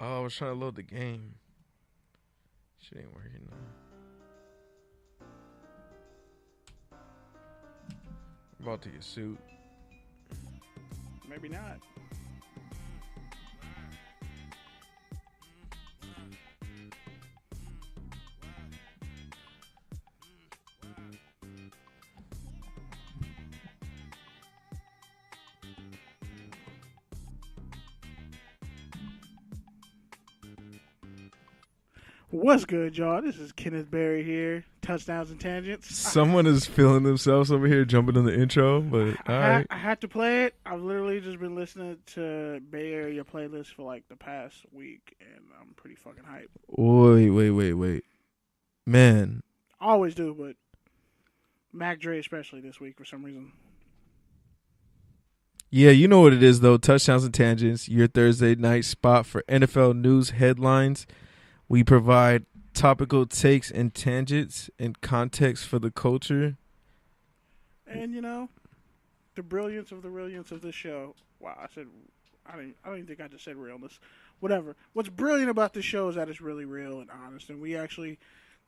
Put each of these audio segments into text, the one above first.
Oh, I was trying to load the game. Shit ain't working now. I'm about to get sued. Maybe not. What's good, y'all? This is Kenneth Berry here. Touchdowns and tangents. Someone is feeling themselves over here jumping in the intro, but all right. I had to play it. I've literally just been listening to Bay Area playlists for like the past week, and I'm pretty fucking hyped. Wait. Man. I always do, but Mac Dre especially this week for some reason. Yeah, you know what it is, though. Touchdowns and Tangents, your Thursday night spot for NFL news headlines. We provide topical takes and tangents and context for the culture. And, you know, the brilliance of this show. Wow, I don't even think I just said realness. Whatever. What's brilliant about this show is that it's really real and honest, and we actually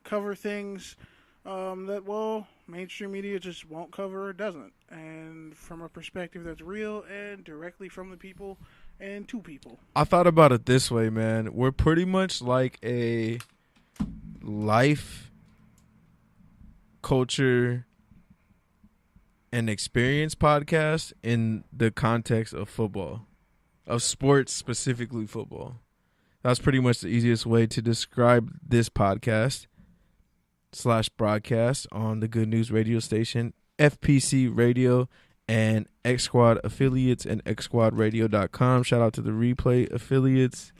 cover things that, well, mainstream media just won't cover or doesn't. And from a perspective that's real and directly from the people and to people. I thought about it this way, man. We're pretty much like a life, culture, and experience podcast in the context of football, of sports, specifically football. That's pretty much the easiest way to describe this podcast / broadcast on the Good News radio station, FPC Radio, and X Squad affiliates and xsquadradio.com. Shout out to the replay affiliates.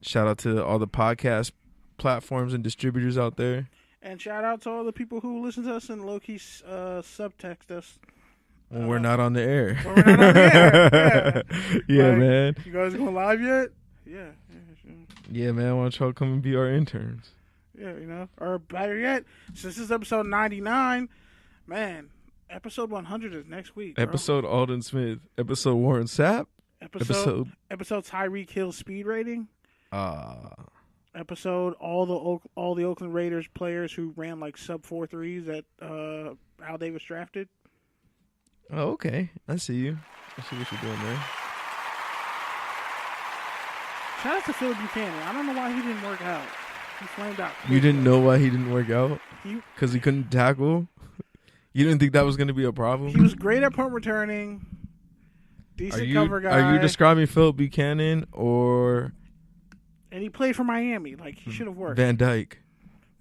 Shout out to all the podcast platforms and distributors out there. And shout out to all the people who listen to us and low-key subtext us. When we're not on the air. When we're not on the air. Yeah, like, man. You guys going live yet? Yeah. Sure. Yeah, man. Why don't y'all come and be our interns? Yeah, you know. Or better yet, since this is episode 99, man, episode 100 is next week. Bro. Episode Alden Smith. Episode Warren Sapp. Episode Tyreek Hill speed rating. Episode all the Oakland Raiders players who ran like sub 4.3s that Al Davis drafted. Oh, okay. I see you. I see what you're doing there. Shout out to Phil Buchanan. I don't know why he didn't work out. He flamed out. You didn't know why he didn't work out? Because he couldn't tackle? You didn't think that was going to be a problem? He was great at punt returning. Decent cover guy. Are you describing Phil Buchanan or... And he played for Miami. Like, he should have worked. Van Dyke.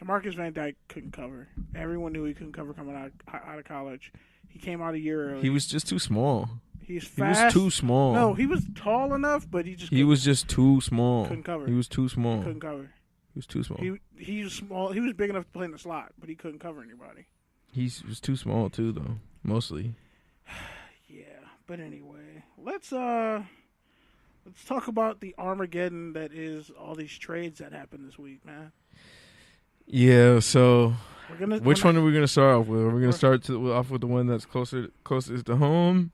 DeMarcus Van Dyke couldn't cover. Everyone knew he couldn't cover coming out of college. He came out a year early. He was just too small. He's fast. He was too small. No, he was tall enough, but he was just too small. Couldn't cover. He was too small. He couldn't cover. He was too small. He was small. He was big enough to play in the slot, but he couldn't cover anybody. He was too small too, though. Mostly. Yeah, but anyway, let's talk about the Armageddon that is all these trades that happened this week, man. Yeah. So, which one are we gonna start off with? Are we gonna start off with the one that's closest to home?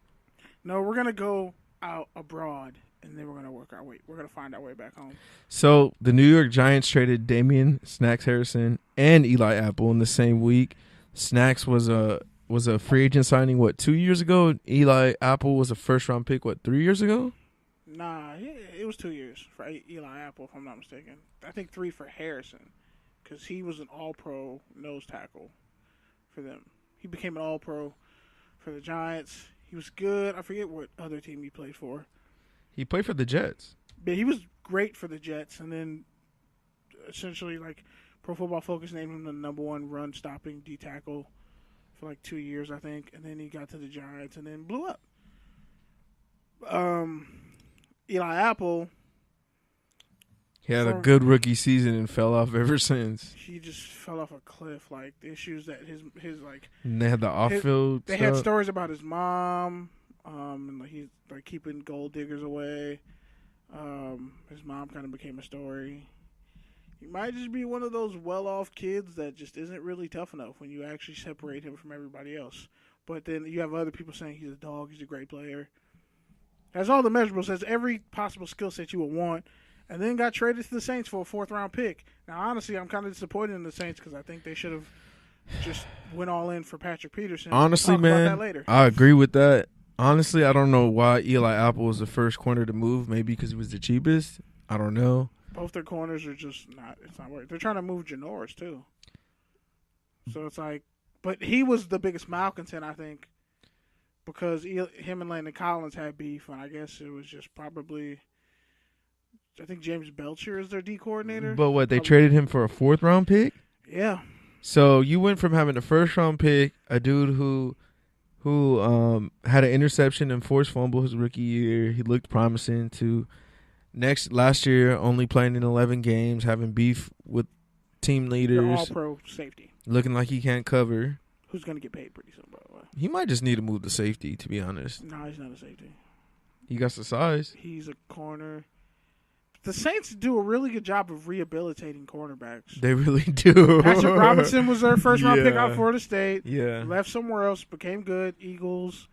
No, we're gonna go out abroad. And then we're going to work our way. We're going to find our way back home. So, the New York Giants traded Damon, Snacks Harrison, and Eli Apple in the same week. Snacks was a free agent signing, 2 years ago? Eli Apple was a first-round pick, 3 years ago? Nah, it was 2 years for Eli Apple, if I'm not mistaken. I think 3 for Harrison because he was an all-pro nose tackle for them. He became an all-pro for the Giants. He was good. I forget what other team he played for. He played for the Jets. But he was great for the Jets, and then essentially, like, Pro Football Focus named him the #1 run-stopping D-tackle for, 2 years, I think. And then he got to the Giants and then blew up. Eli Apple. He had a good rookie season and fell off ever since. He just fell off a cliff. Like, the issues that his And they had the off-field They had stories about his mom. And he's keeping gold diggers away. His mom kind of became a story. He might just be one of those well-off kids that just isn't really tough enough when you actually separate him from everybody else. But then you have other people saying he's a dog, he's a great player. Has all the measurables, has every possible skill set you would want, and then got traded to the Saints for a 4th-round pick. Now, honestly, I'm kind of disappointed in the Saints because I think they should have just went all in for Patrick Peterson. Honestly, we'll talk man, about that later. I agree with that. Honestly, I don't know why Eli Apple was the first corner to move. Maybe because he was the cheapest. I don't know. Both their corners are just not. It's not working. They're trying to move Janoris too. So it's like, but he was the biggest malcontent, I think, because him and Landon Collins had beef, and I guess it was just probably. I think James Belcher is their D coordinator. But what, they traded him for a 4th-round pick? Yeah. So you went from having a 1st-round pick, a dude who had an interception and forced fumble his rookie year. He looked promising to last year only playing in 11 games, having beef with team leaders. They're all-pro safety. Looking like he can't cover. Who's going to get paid pretty soon, by the way. He might just need to move to safety, to be honest. No, he's not a safety. He got the size. He's a corner. The Saints do a really good job of rehabilitating cornerbacks. They really do. Patrick Robinson was their 1st-round pick out of Florida State. Yeah. Left somewhere else, became good. Eagles,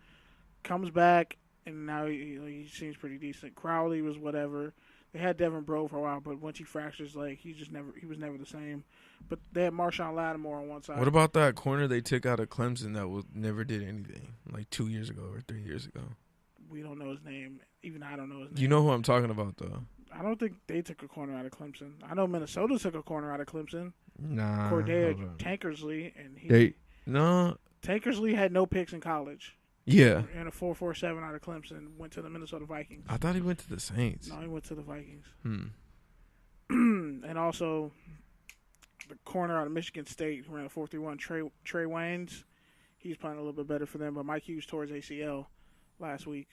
comes back, and now he seems pretty decent. Crowley was whatever. They had Devin Breaux for a while, but once he fractured his leg, he was never the same. But they had Marshawn Lattimore on one side. What about that corner they took out of Clemson that never did anything, like 2 years ago or 3 years ago? We don't know his name. Even I don't know his name. You know who I'm talking about, though. I don't think they took a corner out of Clemson. I know Minnesota took a corner out of Clemson. Nah. Cordell Tankersley, and Tankersley had no picks in college. Yeah. And a 4.47 out of Clemson, went to the Minnesota Vikings. I thought he went to the Saints. No, he went to the Vikings. And also the corner out of Michigan State who ran a 4.31, Trey Waynes. He's playing a little bit better for them, but Mike Hughes tore his ACL last week.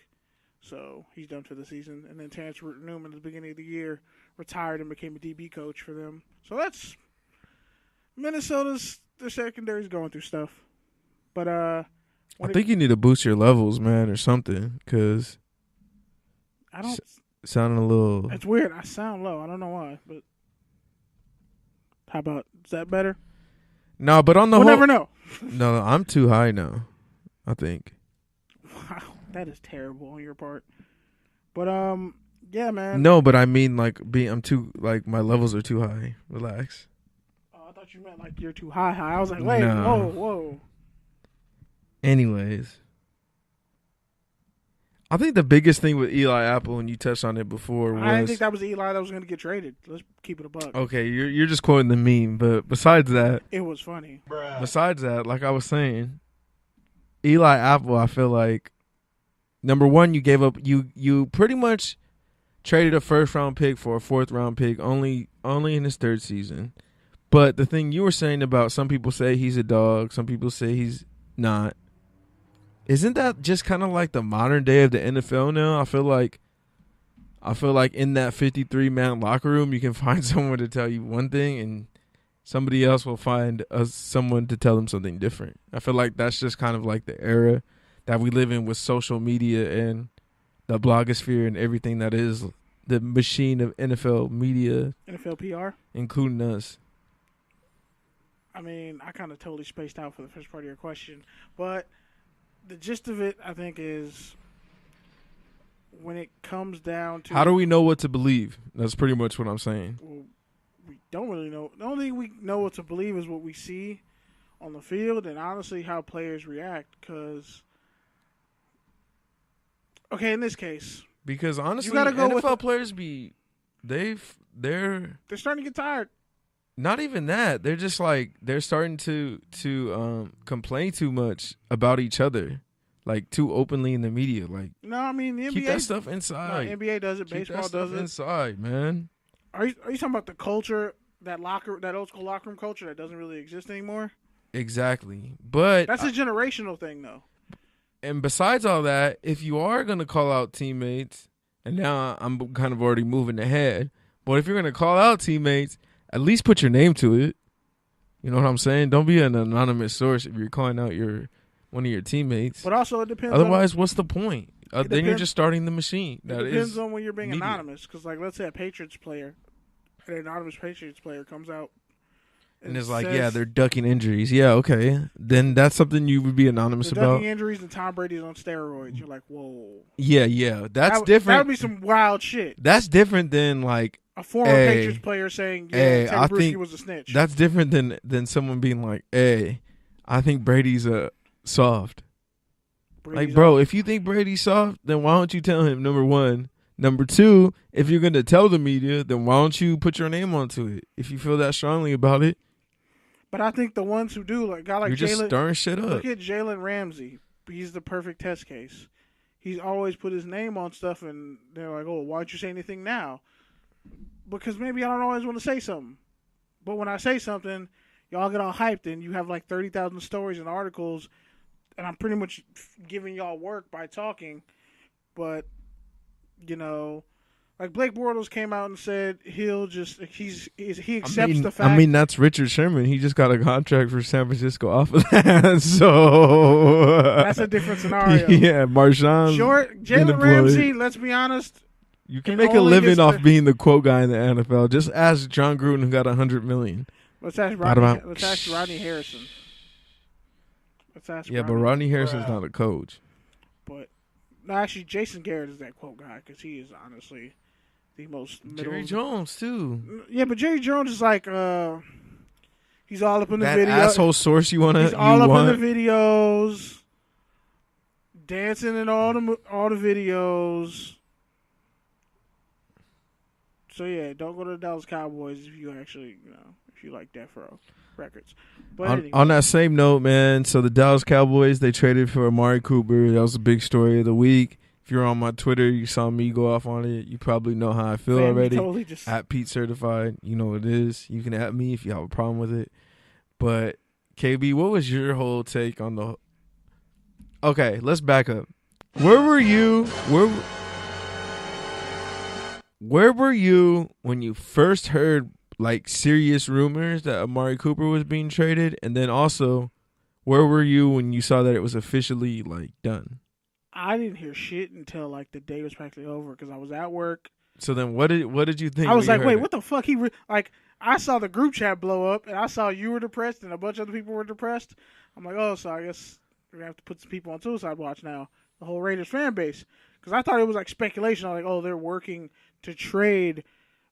So he's done for the season. And then Terrence Newman at the beginning of the year retired and became a DB coach for them. So that's Minnesota's, their secondary's going through stuff. But I think you need to boost your levels, man, or something, because I don't sounding a little. It's weird. I sound low. I don't know why, but how about, is that better? No, but on the we'll whole, never know. No, I'm too high now, I think. Wow, that is terrible on your part. But yeah, man. No, but I mean, like, I'm too, like, my levels are too high. Relax. Oh, I thought you meant like you're too high. I was like, wait, whoa. Anyways, I think the biggest thing with Eli Apple, and you touched on it before, was I didn't think that was Eli that was going to get traded. Let's keep it a buck. Okay, you're just quoting the meme, but besides that, it was funny. Besides that, like I was saying, Eli Apple, I feel like, number one, you gave up, you pretty much traded a 1st-round pick for a 4th-round pick only in his 3rd season. But the thing you were saying about some people say he's a dog, some people say he's not. Isn't that just kind of like the modern day of the NFL now? I feel like in that 53-man locker room, you can find someone to tell you one thing, and somebody else will find someone to tell them something different. I feel like that's just kind of like the era that we live in with social media and the blogosphere and everything that is the machine of NFL media. NFL PR? Including us. I mean, I kind of totally spaced out for the first part of your question, but the gist of it, I think, is when it comes down to... How do we know what to believe? That's pretty much what I'm saying. Well, we don't really know. The only thing we know what to believe is what we see on the field and honestly how players react. Because, okay, in this case... Because honestly, you gotta go NFL players they're starting to get tired. Not even that. They're just like, they're starting to complain too much about each other, like too openly in the media. Like, no, I mean the NBA, keep that stuff inside. No, NBA does it. Keep baseball that stuff does it inside, man. Are you talking about the culture, that old school locker room culture that doesn't really exist anymore? Exactly, but that's a generational thing, though. And besides all that, if you are gonna call out teammates, and now I'm kind of already moving ahead, but if you're gonna call out teammates, at least put your name to it. You know what I'm saying? Don't be an anonymous source if you're calling out one of your teammates. But also, it depends. Otherwise, what's the point? Then you're just starting the machine. It depends on when you're being anonymous. Because, like, let's say an anonymous Patriots player comes out And it's like, yeah, they're ducking injuries. Yeah, okay. Then that's something you would be anonymous about. Ducking injuries and Tom Brady's on steroids. You're like, whoa. Yeah. That's different. That would be some wild shit. That's different than like a former Patriots player saying, Teddy Bruschi was a snitch. That's different than someone being like, hey, I think Brady's soft. Like, bro, if you think Brady's soft, then why don't you tell him, number one? Number two, if you're going to tell the media, then why don't you put your name onto it if you feel that strongly about it? But I think the ones who do, like a guy like You're just stirring shit up. Look at Jalen Ramsey. He's the perfect test case. He's always put his name on stuff, and they're like, oh, why don't you say anything now? Because maybe I don't always want to say something. But when I say something, y'all get all hyped, and you have like 30,000 stories and articles, and I'm pretty much giving y'all work by talking. But, you know, like Blake Bortles came out and said he accepts the fact. I mean, that's Richard Sherman. He just got a contract for San Francisco off of that. So that's a different scenario. Yeah, Marshawn. Jalen Ramsey, let's be honest. You can make a living off being the quote guy in the NFL. Just ask John Gruden, who got $100 million. Let's ask Rodney Harrison. But Rodney Harrison's not a coach. But no, actually, Jason Garrett is that quote guy because he is honestly the most Jerry Jones too. Yeah, but Jerry Jones is like he's all up in the that video. Asshole source you want. He's all up in the videos, dancing in all the videos. So yeah, don't go to the Dallas Cowboys if you actually if you like Death Row Records. But anyway. On that same note, man. So the Dallas Cowboys, they traded for Amari Cooper. That was a big story of the week. If you're on my Twitter, you saw me go off on it. You probably know how I feel already. Totally at Pete Certified, you know what it is. You can at me if you have a problem with it. But KB, what was your whole take on the? Okay, let's back up. Where were you? Where were you when you first heard like serious rumors that Amari Cooper was being traded, and then also, where were you when you saw that it was officially like done? I didn't hear shit until like the day was practically over because I was at work. So then, what did you think? I was like, wait, what the fuck? I saw the group chat blow up, and I saw you were depressed, and a bunch of other people were depressed. I'm like, oh, so I guess we're gonna have to put some people on suicide watch now. The whole Raiders fan base, because I thought it was like speculation. I'm like, oh, they're working to trade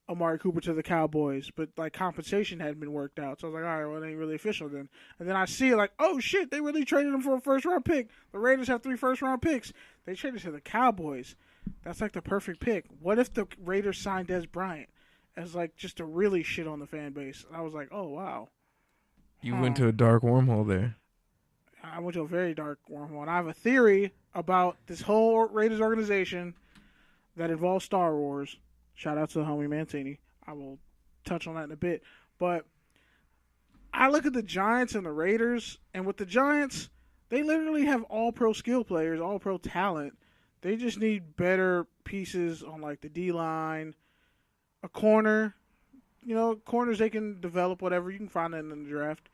Amari Cooper to the Cowboys, but like compensation hadn't been worked out. So I was like, all right, well, it ain't really official then. And then I see it like, oh shit, they really traded him for a first-round pick. The Raiders have 3 first-round picks. They traded to the Cowboys. That's like the perfect pick. What if the Raiders signed Des Bryant as like just to really shit on the fan base? And I was like, oh wow. You went to a dark wormhole there. I went to a very dark wormhole, and I have a theory about this whole Raiders organization that involves Star Wars. Shout out to the homie Mancini. I will touch on that in a bit. But I look at the Giants and the Raiders, and with the Giants, they literally have all-pro skill players, all-pro talent. They just need better pieces on like the D-line, a corner. You know, corners they can develop, whatever. You can find that in the draft.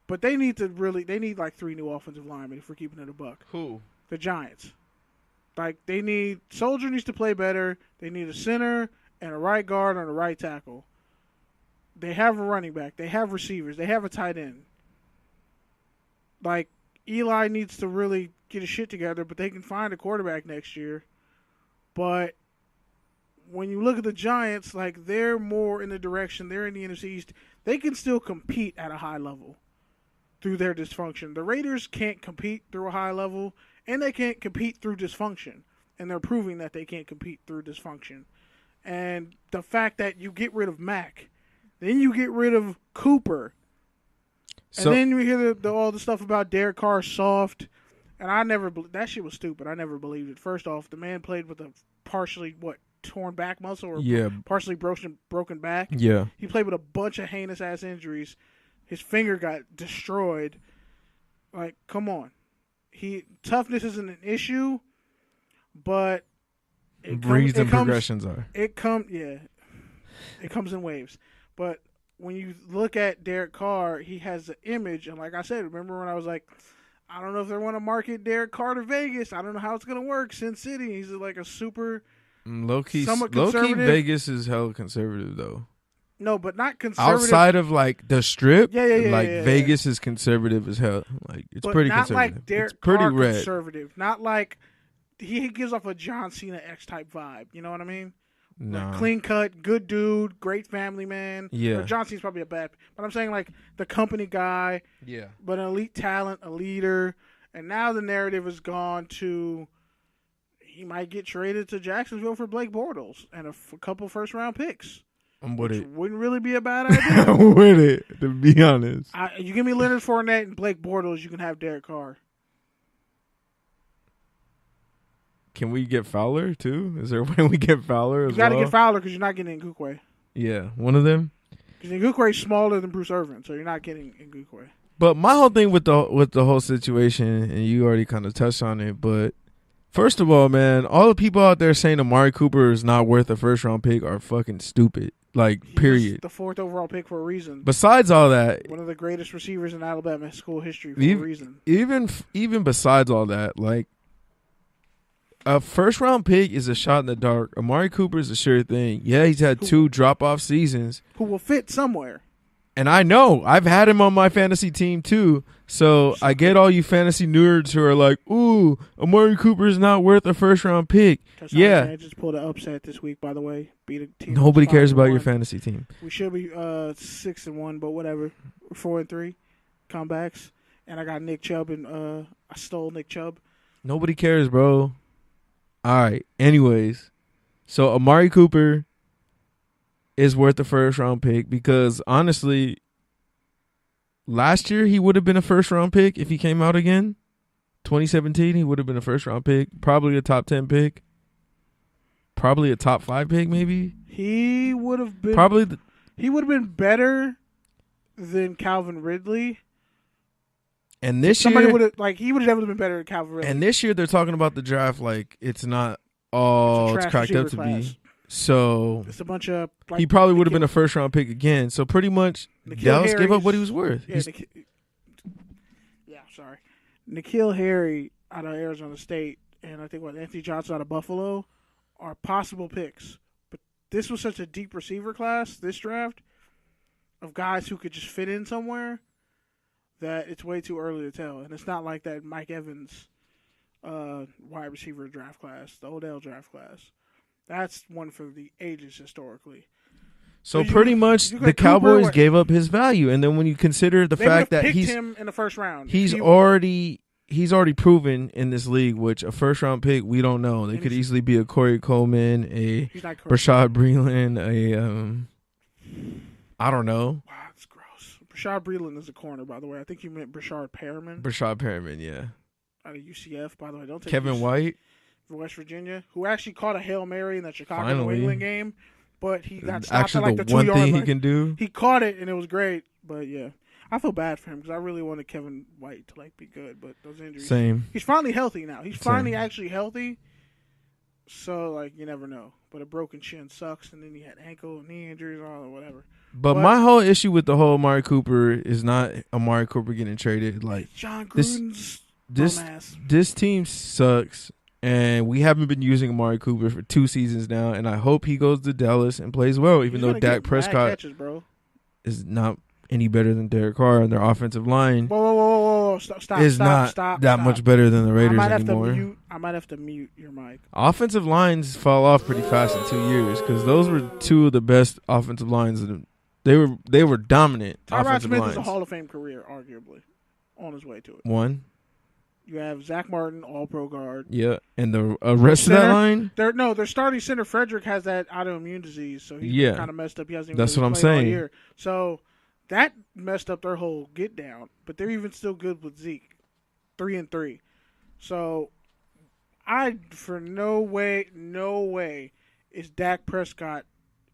But they need like 3 new offensive linemen if we're keeping it a buck. Who? The Giants. Like, Soldier needs to play better. They need a center and a right guard and a right tackle. They have a running back. They have receivers. They have a tight end. Like, Eli needs to really get his shit together, but they can find a quarterback next year. But when you look at the Giants, like, they're more in the direction. They're in the NFC East. They can still compete at a high level through their dysfunction. The Raiders can't compete through a high level, and they can't compete through dysfunction. And they're proving that they can't compete through dysfunction. And the fact that you get rid of Mack, then you get rid of Cooper, and then you hear all the stuff about Derek Carr soft, and that shit was stupid. I never believed it. First off, the man played with a partially torn back muscle or partially broken back. Yeah, he played with a bunch of heinous ass injuries. His finger got destroyed. Like, come on, toughness isn't an issue, but progressions are. It comes in waves. But when you look at Derek Carr, he has an image, and like I said, remember when I was like, I don't know if they want to market Derek Carr to Vegas. I don't know how it's gonna work. Sin City, he's like a super low key. Vegas is hella conservative though. No, but not conservative. Outside of like the strip, yeah, Vegas is conservative as hell. Like it's but pretty not conservative. Like Derek it's pretty Carr red. Conservative. Not like he gives off a John Cena X type vibe. You know what I mean? No. Like clean cut, good dude, great family man. Yeah. Or John Cena's probably a bad, but I'm saying like the company guy. Yeah. But an elite talent, a leader, and now the narrative has gone to he might get traded to Jacksonville for Blake Bortles and a couple first round picks. I'm with which it. Wouldn't really be a bad idea. I'm with it, to be honest. You give me Leonard Fournette and Blake Bortles, you can have Derek Carr. Can we get Fowler too? Is there a way we get Fowler as well? You got to get Fowler because you're not getting Ngukwe. Yeah, one of them. Because Ngukwe is smaller than Bruce Irvin, so you're not getting Ngukwe. But my whole thing with the whole situation, and you already kind of touched on it, but first of all, man, all the people out there saying Amari Cooper is not worth a first round pick are fucking stupid. Like, He period. was the 4th overall pick for a reason. Besides all that, one of the greatest receivers in Alabama school history for a reason. Even besides all that, like, a first round pick is a shot in the dark. Amari Cooper is a sure thing. Yeah, he's had 2 drop off seasons. Who will fit somewhere. And I know. I've had him on my fantasy team too. So I get all you fantasy nerds who are like, ooh, Amari Cooper is not worth a first round pick. Yeah. I just pulled an upset this week, by the way. Beat a team. Nobody cares about your fantasy team. We should be 6-1, but whatever. We're 4-3 comebacks. And I got Nick Chubb, and I stole Nick Chubb. Nobody cares, bro. All right. Anyways, so Amari Cooper is worth the first round pick because honestly, last year he would have been a first round pick if he came out again. 2017, he would have been a first round pick, probably a top 10 pick, probably a top 5 pick, maybe. He would have been he would have been better than Calvin Ridley. And this Somebody year, would have he would have definitely been better than Calvin Ridley. And this year they're talking about the draft like it's not all it's cracked up to be. So it's a bunch of he probably would have been a first round pick again. So pretty much Dallas gave up what he was worth. Yeah, sorry. N'Keal Harry out of Arizona State and I think Anthony Johnson out of Buffalo are possible picks. But this was such a deep receiver class, this draft, of guys who could just fit in somewhere that it's way too early to tell. And it's not like that Mike Evans wide receiver draft class, the Odell draft class. That's one for the ages historically. So pretty much the Cowboys gave up his value, and then when you consider the fact that he's him in the first round, he's already proven in this league, which a first round pick we don't know. They could easily be a Corey Coleman, a Rashad Breeland, I don't know. Wow, that's gross. Rashad Breeland is a corner, by the way. I think you meant Brashard Perriman. Brashard Perriman, yeah. Out of UCF, by the way. Don't take Kevin White. West Virginia, who actually caught a Hail Mary in that Chicago New England game, but he got stopped actually at like the one 2 yard thing line. He can do. He caught it and it was great, but yeah, I feel bad for him because I really wanted Kevin White to be good, but those injuries. Same. He's finally healthy now. He's finally actually healthy. So you never know. But a broken shin sucks, and then he had ankle and knee injuries or whatever. But my whole issue with the whole Amari Cooper is not Amari Cooper getting traded. Like John Gruden's this team sucks, and we haven't been using Amari Cooper for 2 seasons now. And I hope he goes to Dallas and plays well, even though Dak Prescott is not any better than Derek Carr, and their offensive line stop, much better than the Raiders anymore. I might have to mute your mic. Offensive lines fall off pretty fast in 2 years because those were 2 of the best offensive lines. They were dominant. Tyrod Smith is a Hall of Fame career, arguably, on his way to it. One. You have Zach Martin, All-Pro guard. Yeah, and the rest of that line? Their starting center, Frederick, has that autoimmune disease, so he's kind of messed up. He hasn't even really played all year. So that messed up their whole get-down, but they're even still good with Zeke, 3-3. So no way is Dak Prescott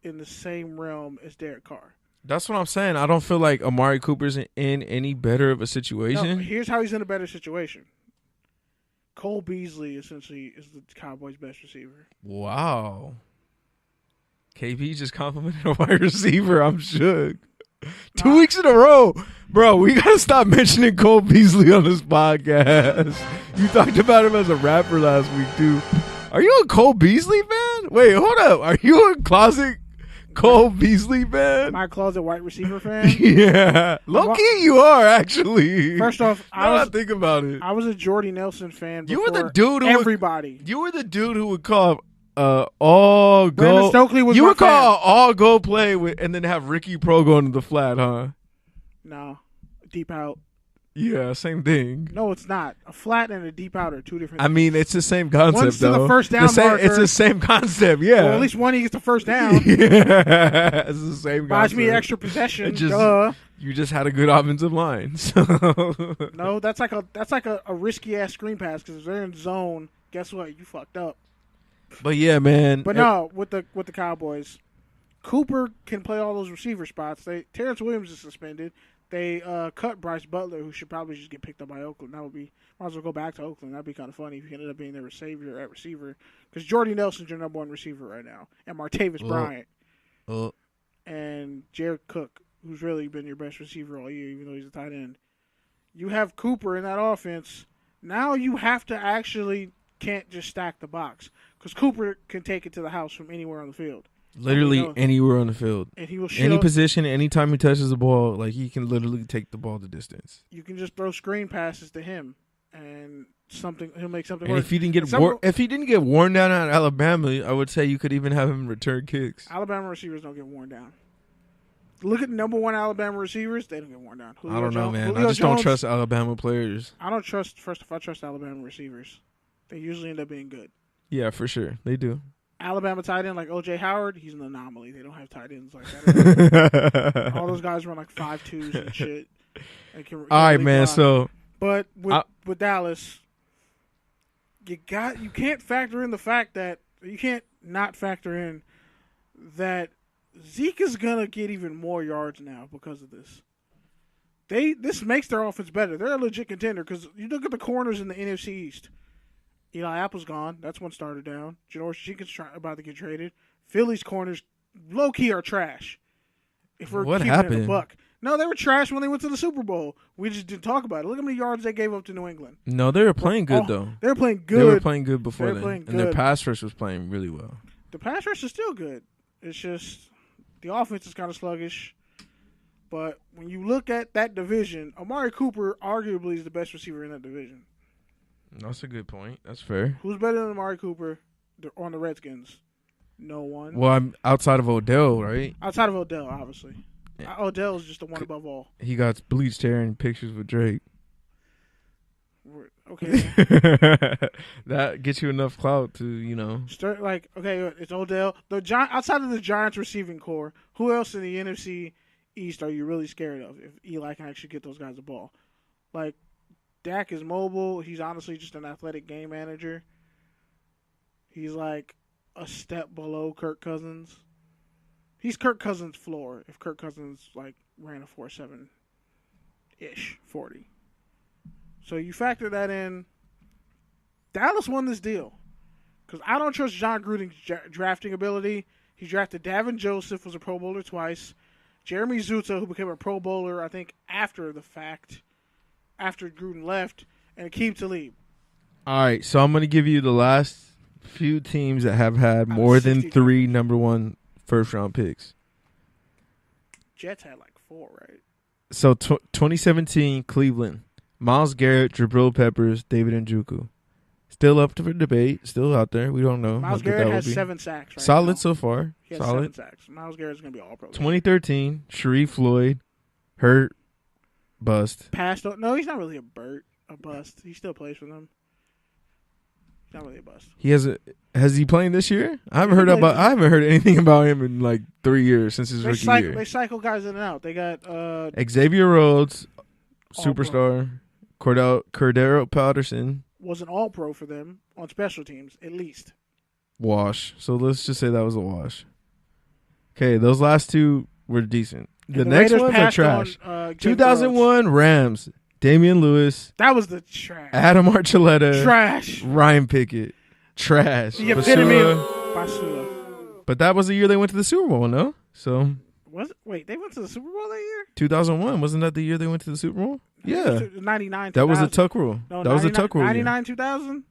in the same realm as Derek Carr. That's what I'm saying. I don't feel like Amari Cooper's in any better of a situation. No, here's how he's in a better situation. Cole Beasley essentially is the Cowboys' best receiver. Wow. KB just complimented a wide receiver. I'm shook. 2 weeks in a row. Bro, we got to stop mentioning Cole Beasley on this podcast. You talked about him as a rapper last week, too. Are you a Cole Beasley fan? Wait, hold up. Are you a closet Cole Beasley fan? My closet white receiver fan? Yeah. Low key, you are, actually. First off, I think about it. I was a Jordy Nelson fan before you were the dude who everybody. You were the dude who would call all Brandon go. Stokely was you my would call fan. all go play with, and then have Ricky Pro go into the flat, huh? No. Deep out. Yeah, same thing. No, it's not. A flat and a deep out are two different I mean, it's the same concept, One's though. to the first down marker. It's the same concept, yeah. Well, at least one he gets the first down. Yeah, it's the same Buys concept. me extra possession. Duh. You just had a good offensive line. So. No, that's like a risky ass screen pass because if they're in zone, guess what? You fucked up. But yeah, man. But no, with the Cowboys, Cooper can play all those receiver spots. Terrence Williams is suspended. They cut Bryce Butler, who should probably just get picked up by Oakland. That would be might as well go back to Oakland. That'd be kind of funny if he ended up being their savior at receiver. Because Jordy Nelson's your number one receiver right now, and Martavis Bryant, and Jared Cook, who's really been your best receiver all year, even though he's a tight end. You have Cooper in that offense. Now you have to actually can't just stack the box because Cooper can take it to the house from anywhere on the field. Literally anywhere on the field. And he will any position, anytime he touches the ball, like he can literally take the ball the distance. You can just throw screen passes to him, and he'll make something and work. If he didn't get worn down at Alabama, I would say you could even have him return kicks. Alabama receivers don't get worn down. Look at the number one Alabama receivers; they don't get worn down. I don't know, man. I just don't trust Alabama players. I don't trust. First, if I trust Alabama receivers, they usually end up being good. Yeah, for sure, they do. Alabama tight end like O.J. Howard, he's an anomaly. They don't have tight ends like that. All those guys run like 5.2s and shit. All right, man. So, but with Dallas, you can't factor in the fact that you can't not factor in that Zeke is gonna get even more yards now because of this. This makes their offense better. They're a legit contender because you look at the corners in the NFC East. Eli Apple's gone. That's one starter down. Janoris Jenkins about to get traded. Philly's corners, low key, are trash. If we're what keeping happened? it a buck. No, they were trash when they went to the Super Bowl. We just didn't talk about it. Look how many yards they gave up to New England. No, they were playing good though. They were playing good. They were playing good before then, and their pass rush was playing really well. The pass rush is still good. It's just the offense is kind of sluggish. But when you look at that division, Amari Cooper arguably is the best receiver in that division. That's a good point. That's fair. Who's better than Amari Cooper on the Redskins? No one. Well, I'm outside of Odell, right? Outside of Odell, obviously. Yeah. Odell is just the one above all. He got bleached hair and pictures with Drake. Okay. That gets you enough clout to, it's Odell. Outside of the Giants receiving core, who else in the NFC East are you really scared of if Eli can actually get those guys the ball? Like, Dak is mobile. He's honestly just an athletic game manager. He's like a step below Kirk Cousins. He's Kirk Cousins' floor if Kirk Cousins ran a 4.7-ish 40. So you factor that in. Dallas won this deal because I don't trust John Gruden's drafting ability. He drafted Davin Joseph, was a Pro Bowler twice. Jeremy Zuta, who became a Pro Bowler, I think, after the fact. After Gruden left, and Akeem Talib. All right, so I'm going to give you the last few teams that have had more than 3 number 1 first-round picks. Jets had 4, right? So 2017, Cleveland. Myles Garrett, Jabril Peppers, David Njoku. Still up for debate. Still out there. We don't know. Myles Garrett has 7 sacks right Solid now. so far. He has 7 sacks. Myles Garrett's going to be all-pro. 2013, Sharif Floyd. Hurt. Bust. No, he's not really a bust. He still plays for them. He's not really a bust. Has he playing this year? I haven't heard anything about him in 3 years since his rookie year. They cycle guys in and out. They got Xavier Rhodes, superstar. Cordero Patterson was an all-pro for them on special teams, at least. Wash. So let's just say that was a wash. Okay, those last 2 were decent. The next ones are trash. 2001 Rams. Damian Lewis. That was the trash. Adam Archuleta. Trash. Ryan Pickett. Trash. The epitome of Basura. But that was the year they went to the Super Bowl, no? So. Wait, they went to the Super Bowl that year? 2001. Wasn't that the year they went to the Super Bowl? Yeah. 99. That was a Tuck rule. No, that was a Tuck rule. 99, 2000?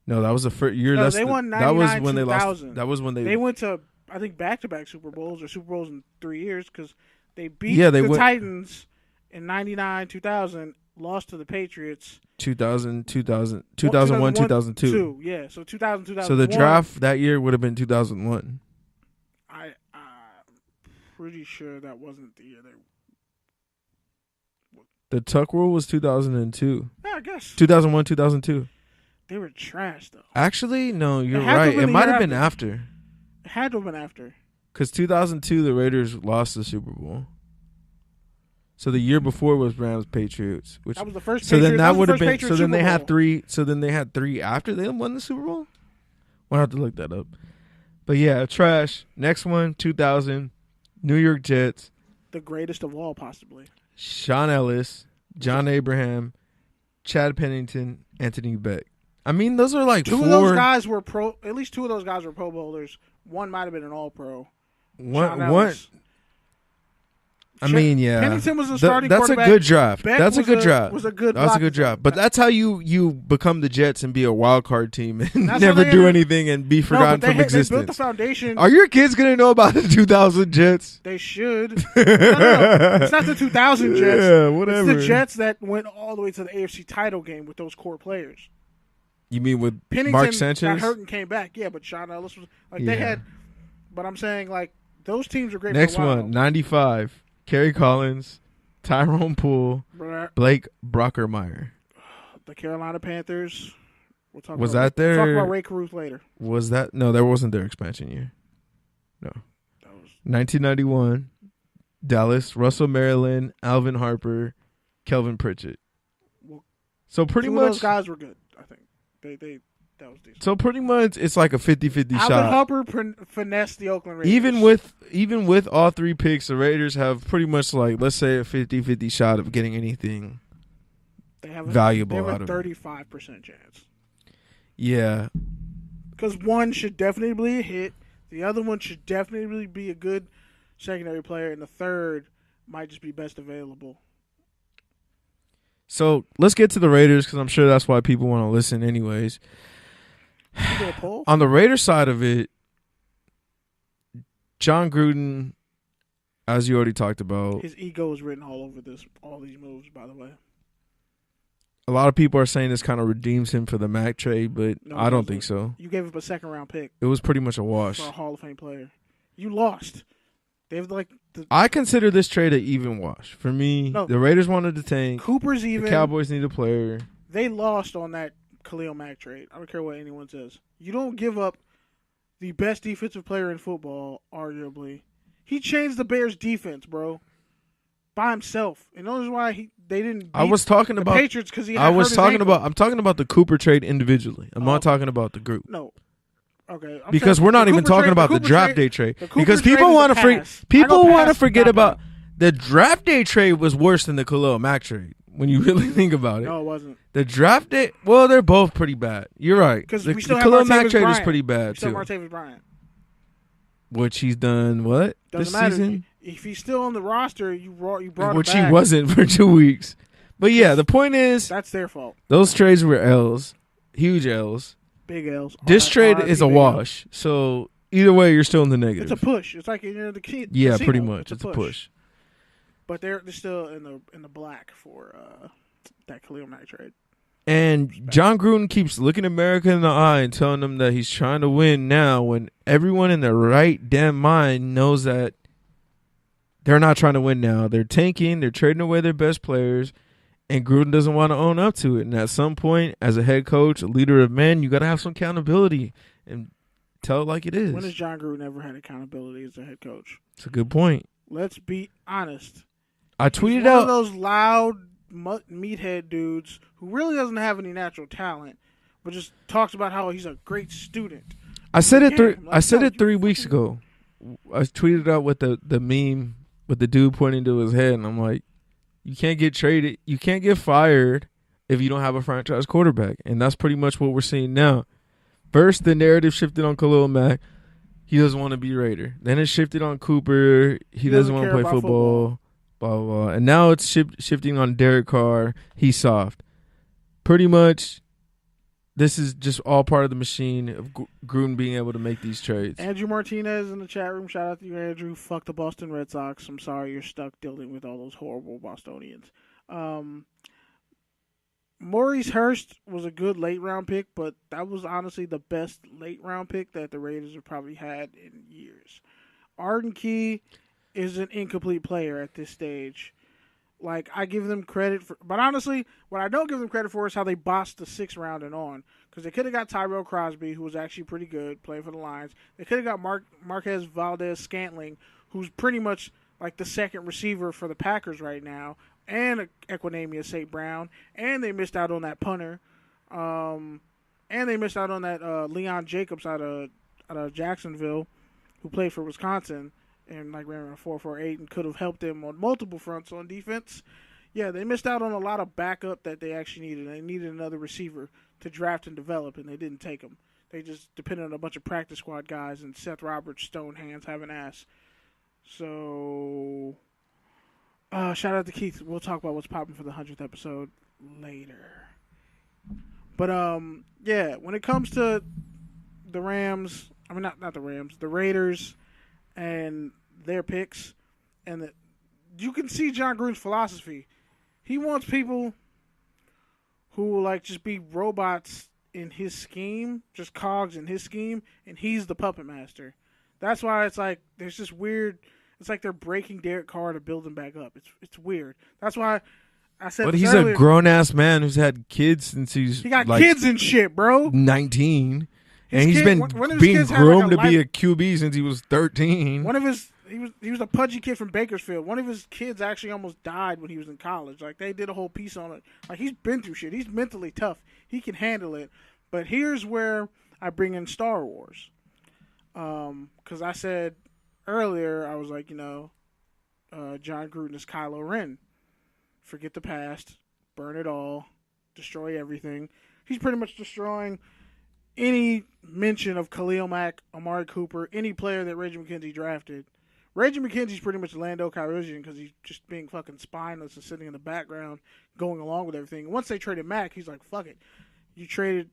No, that was the first year. No, they won 99, that was when 2000. That was when They went to I think, back-to-back Super Bowls or Super Bowls in 3 years because they beat the Titans in 99, 2000, lost to the Patriots. 2001, 2002. Yeah, so 2000, 2001. So the draft that year would have been 2001. I'm pretty sure that wasn't the year they... The Tuck Rule was 2002. Yeah, I guess. 2001, 2002. They were trash, though. Actually, no, you're right. It might have been after. It had to have been after. Because 2002, the Raiders lost the Super Bowl. So the year before was Rams Patriots. Which, that was the first. So Patriots, then that would have been. Patriots So then Super they Bowl. had three. So then they had three after they won the Super Bowl. We'll have to look that up. But yeah, trash. Next one, 2000, New York Jets. The greatest of all, possibly. Sean Ellis, John Abraham, Chad Pennington, Anthony Beck. I mean, those are like two four. of those guys were pro. At least two of those guys were Pro Bowlers. One might have been an All-Pro. One. I mean, yeah. Pennington was a starting That's quarterback. a good draft. Beck That's a good draft. Was a good. That's a good draft. But that's how you become the Jets and be a wild card team and That's never do anything and be forgotten from existence. They built the foundation. Are your kids gonna know about the 2000 Jets? They should. No. It's not the 2000 Jets. Yeah, whatever. It's the Jets that went all the way to the AFC title game with those core players. You mean with Pennington Mark Sanchez? got hurt and came back. Yeah, but Sean Ellis was they had. But I'm saying those teams are great. Next for a while. one, 95. Kerry Collins, Tyrone Poole, Blake Brockermeyer. The Carolina Panthers. We'll talk was about, that their? We'll talk about Ray Caruth later. Was that no? That wasn't their expansion year. No. That was 1991. Dallas, Russell Maryland, Alvin Harper, Kelvin Pritchett. Well, so pretty much those guys were good. I think that was decent. So pretty much it's like a 50-50 shot. Alvin Harper finessed the Oakland Raiders. Even with all three picks, the Raiders have pretty much let's say a 50-50 shot of getting anything valuable out of it. They have a 35% chance. Yeah. Because one should definitely be a hit. The other one should definitely be a good secondary player. And the third might just be best available. So let's get to the Raiders because I'm sure that's why people want to listen anyways. On the Raiders side of it, John Gruden, as you already talked about. His ego is written all over all these moves, by the way. A lot of people are saying this kind of redeems him for the Mac trade, but no, I don't think so. You gave up a second-round pick. It was pretty much a wash. For a Hall of Fame player. You lost. They've I consider this trade an even wash. For me, the Raiders wanted to tank. Cooper's even. The Cowboys need a player. They lost on that Khalil Mack trade. I don't care what anyone says. You don't give up the best defensive player in football, arguably. He changed the Bears' defense, bro, by himself. And that's why they didn't beat the Patriots because he had hurt his ankle. I'm talking about the Cooper trade individually. I'm not talking about the group. No. Okay. Because we're not even talking about the draft day trade. Because people want to forget about the draft day trade was worse than the Khalil Mack trade. When you really think about it. No, it wasn't. The draft day, well, they're both pretty bad. You're right. Because the Khalil Mack trade is pretty bad, too. Martavis Bryant. Which he's done, what? Doesn't matter. Season? If he's still on the roster, you brought him back. Which he wasn't for 2 weeks. But yeah, the point is. That's their fault. Those trades were L's. Huge L's. Big L's. This trade is a wash. So either way, you're still in the negative. It's a push. It's like you're the kid. Yeah, pretty much. It's a push. But they're still in the black for that Khalil Mack trade. And John Gruden keeps looking America in the eye and telling them that he's trying to win now when everyone in their right damn mind knows that they're not trying to win now. They're tanking. They're trading away their best players. And Gruden doesn't want to own up to it. And at some point, as a head coach, a leader of men, you got to have some accountability and tell it like it is. When has John Gruden ever had accountability as a head coach? It's a good point. Let's be honest. I tweeted He's one out of those loud meathead dudes who really doesn't have any natural talent, but just talks about how he's a great student. I said it 3 weeks ago. I tweeted out with the meme with the dude pointing to his head, and I'm like, you can't get traded. You can't get fired if you don't have a franchise quarterback, and that's pretty much what we're seeing now. First, the narrative shifted on Khalil Mack. He doesn't want to be Raider. Then it shifted on Cooper. He doesn't want to play football. Blah, blah, blah. And now it's shifting on Derek Carr. He's soft. Pretty much, this is just all part of the machine of Gruden being able to make these trades. Andrew Martinez in the chat room. Shout out to you, Andrew. Fuck the Boston Red Sox. I'm sorry you're stuck dealing with all those horrible Bostonians. Maurice Hurst was a good late-round pick, but that was honestly the best late-round pick that the Raiders have probably had in years. Arden Key is an incomplete player at this stage. Like, I give them credit for... But honestly, what I don't give them credit for is how they bossed the 6th round and on. Because they could have got Tyrell Crosby, who was actually pretty good, playing for the Lions. They could have got Marquez Valdez-Scantling, who's pretty much like the second receiver for the Packers right now, and Equinemius St. Brown. And they missed out on that punter. And they missed out on that Leon Jacobs out of Jacksonville, who played for Wisconsin. And like ran a 4.48 and could have helped them on multiple fronts on defense. Yeah, they missed out on a lot of backup that they actually needed. They needed another receiver to draft and develop, and they didn't take him. They just depended on a bunch of practice squad guys and Seth Roberts, stone hands, having ass. So, shout out to Keith. We'll talk about what's popping for the 100th episode later. But yeah, when it comes to the Rams, I mean not the Rams, the Raiders. And their picks, and you can see John Gruden's philosophy. He wants people who will like just be robots in his scheme, just cogs in his scheme, and he's the puppet master. That's why it's like there's this weird. It's like they're breaking Derek Carr to build him back up. It's weird. That's why I said. But he's earlier, a grown ass man who's had kids since he got like kids and shit, bro. 19. And he's been being groomed to be a QB since he was 13. He was a pudgy kid from Bakersfield. One of his kids actually almost died when he was in college. Like, they did a whole piece on it. Like, he's been through shit. He's mentally tough. He can handle it. But here's where I bring in Star Wars. Because I said earlier, I was like, John Gruden is Kylo Ren. Forget the past. Burn it all. Destroy everything. He's pretty much destroying any mention of Khalil Mack, Amari Cooper, any player that Reggie McKenzie drafted. Reggie McKenzie's pretty much Lando Calrissian because he's just being fucking spineless and sitting in the background, going along with everything. Once they traded Mack, he's like, "Fuck it, you traded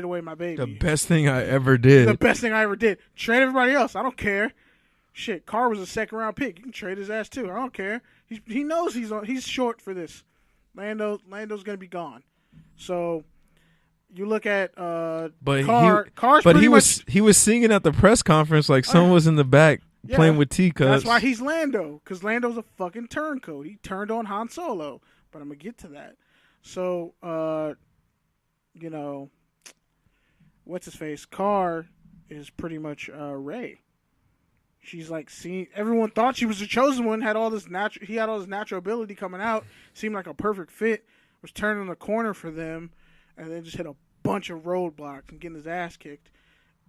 away my baby." The best thing I ever did. The best thing I ever did. Trade everybody else. I don't care. Shit, Carr was a 2nd round pick. You can trade his ass too. I don't care. He knows he's short for this. Lando's gonna be gone. So. You look at Carr. He was singing at the press conference like someone was in the back playing with teacups. That's why he's Lando, because Lando's a fucking turncoat. He turned on Han Solo, but I'm gonna get to that. So, what's his face? Carr is pretty much Rey. She's like everyone thought she was the chosen one. He had all this natural ability coming out. Seemed like a perfect fit. Was turning the corner for them. And then just hit a bunch of roadblocks and getting his ass kicked.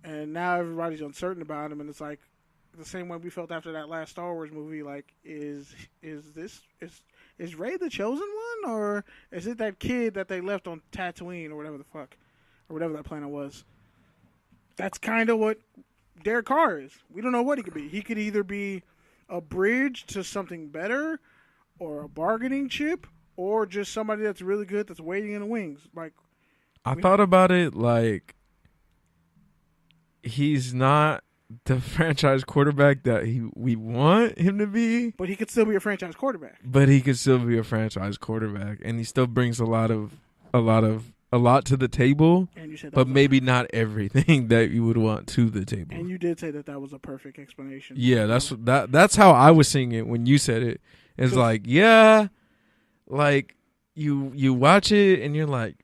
And now everybody's uncertain about him. And it's like the same way we felt after that last Star Wars movie. Like, is Rey the chosen one? Or is it that kid that they left on Tatooine or whatever the fuck? Or whatever that planet was? That's kind of what Derek Carr is. We don't know what he could be. He could either be a bridge to something better or a bargaining chip or just somebody that's really good that's waiting in the wings. Like, I thought about it like he's not the franchise quarterback that we want him to be. But he could still be a franchise quarterback. And he still brings a lot to the table. And you said but maybe not everything that you would want to the table. And you did say that was a perfect explanation. Yeah, that's how I was seeing it when you said it. It's like, yeah, like you watch it and you're like,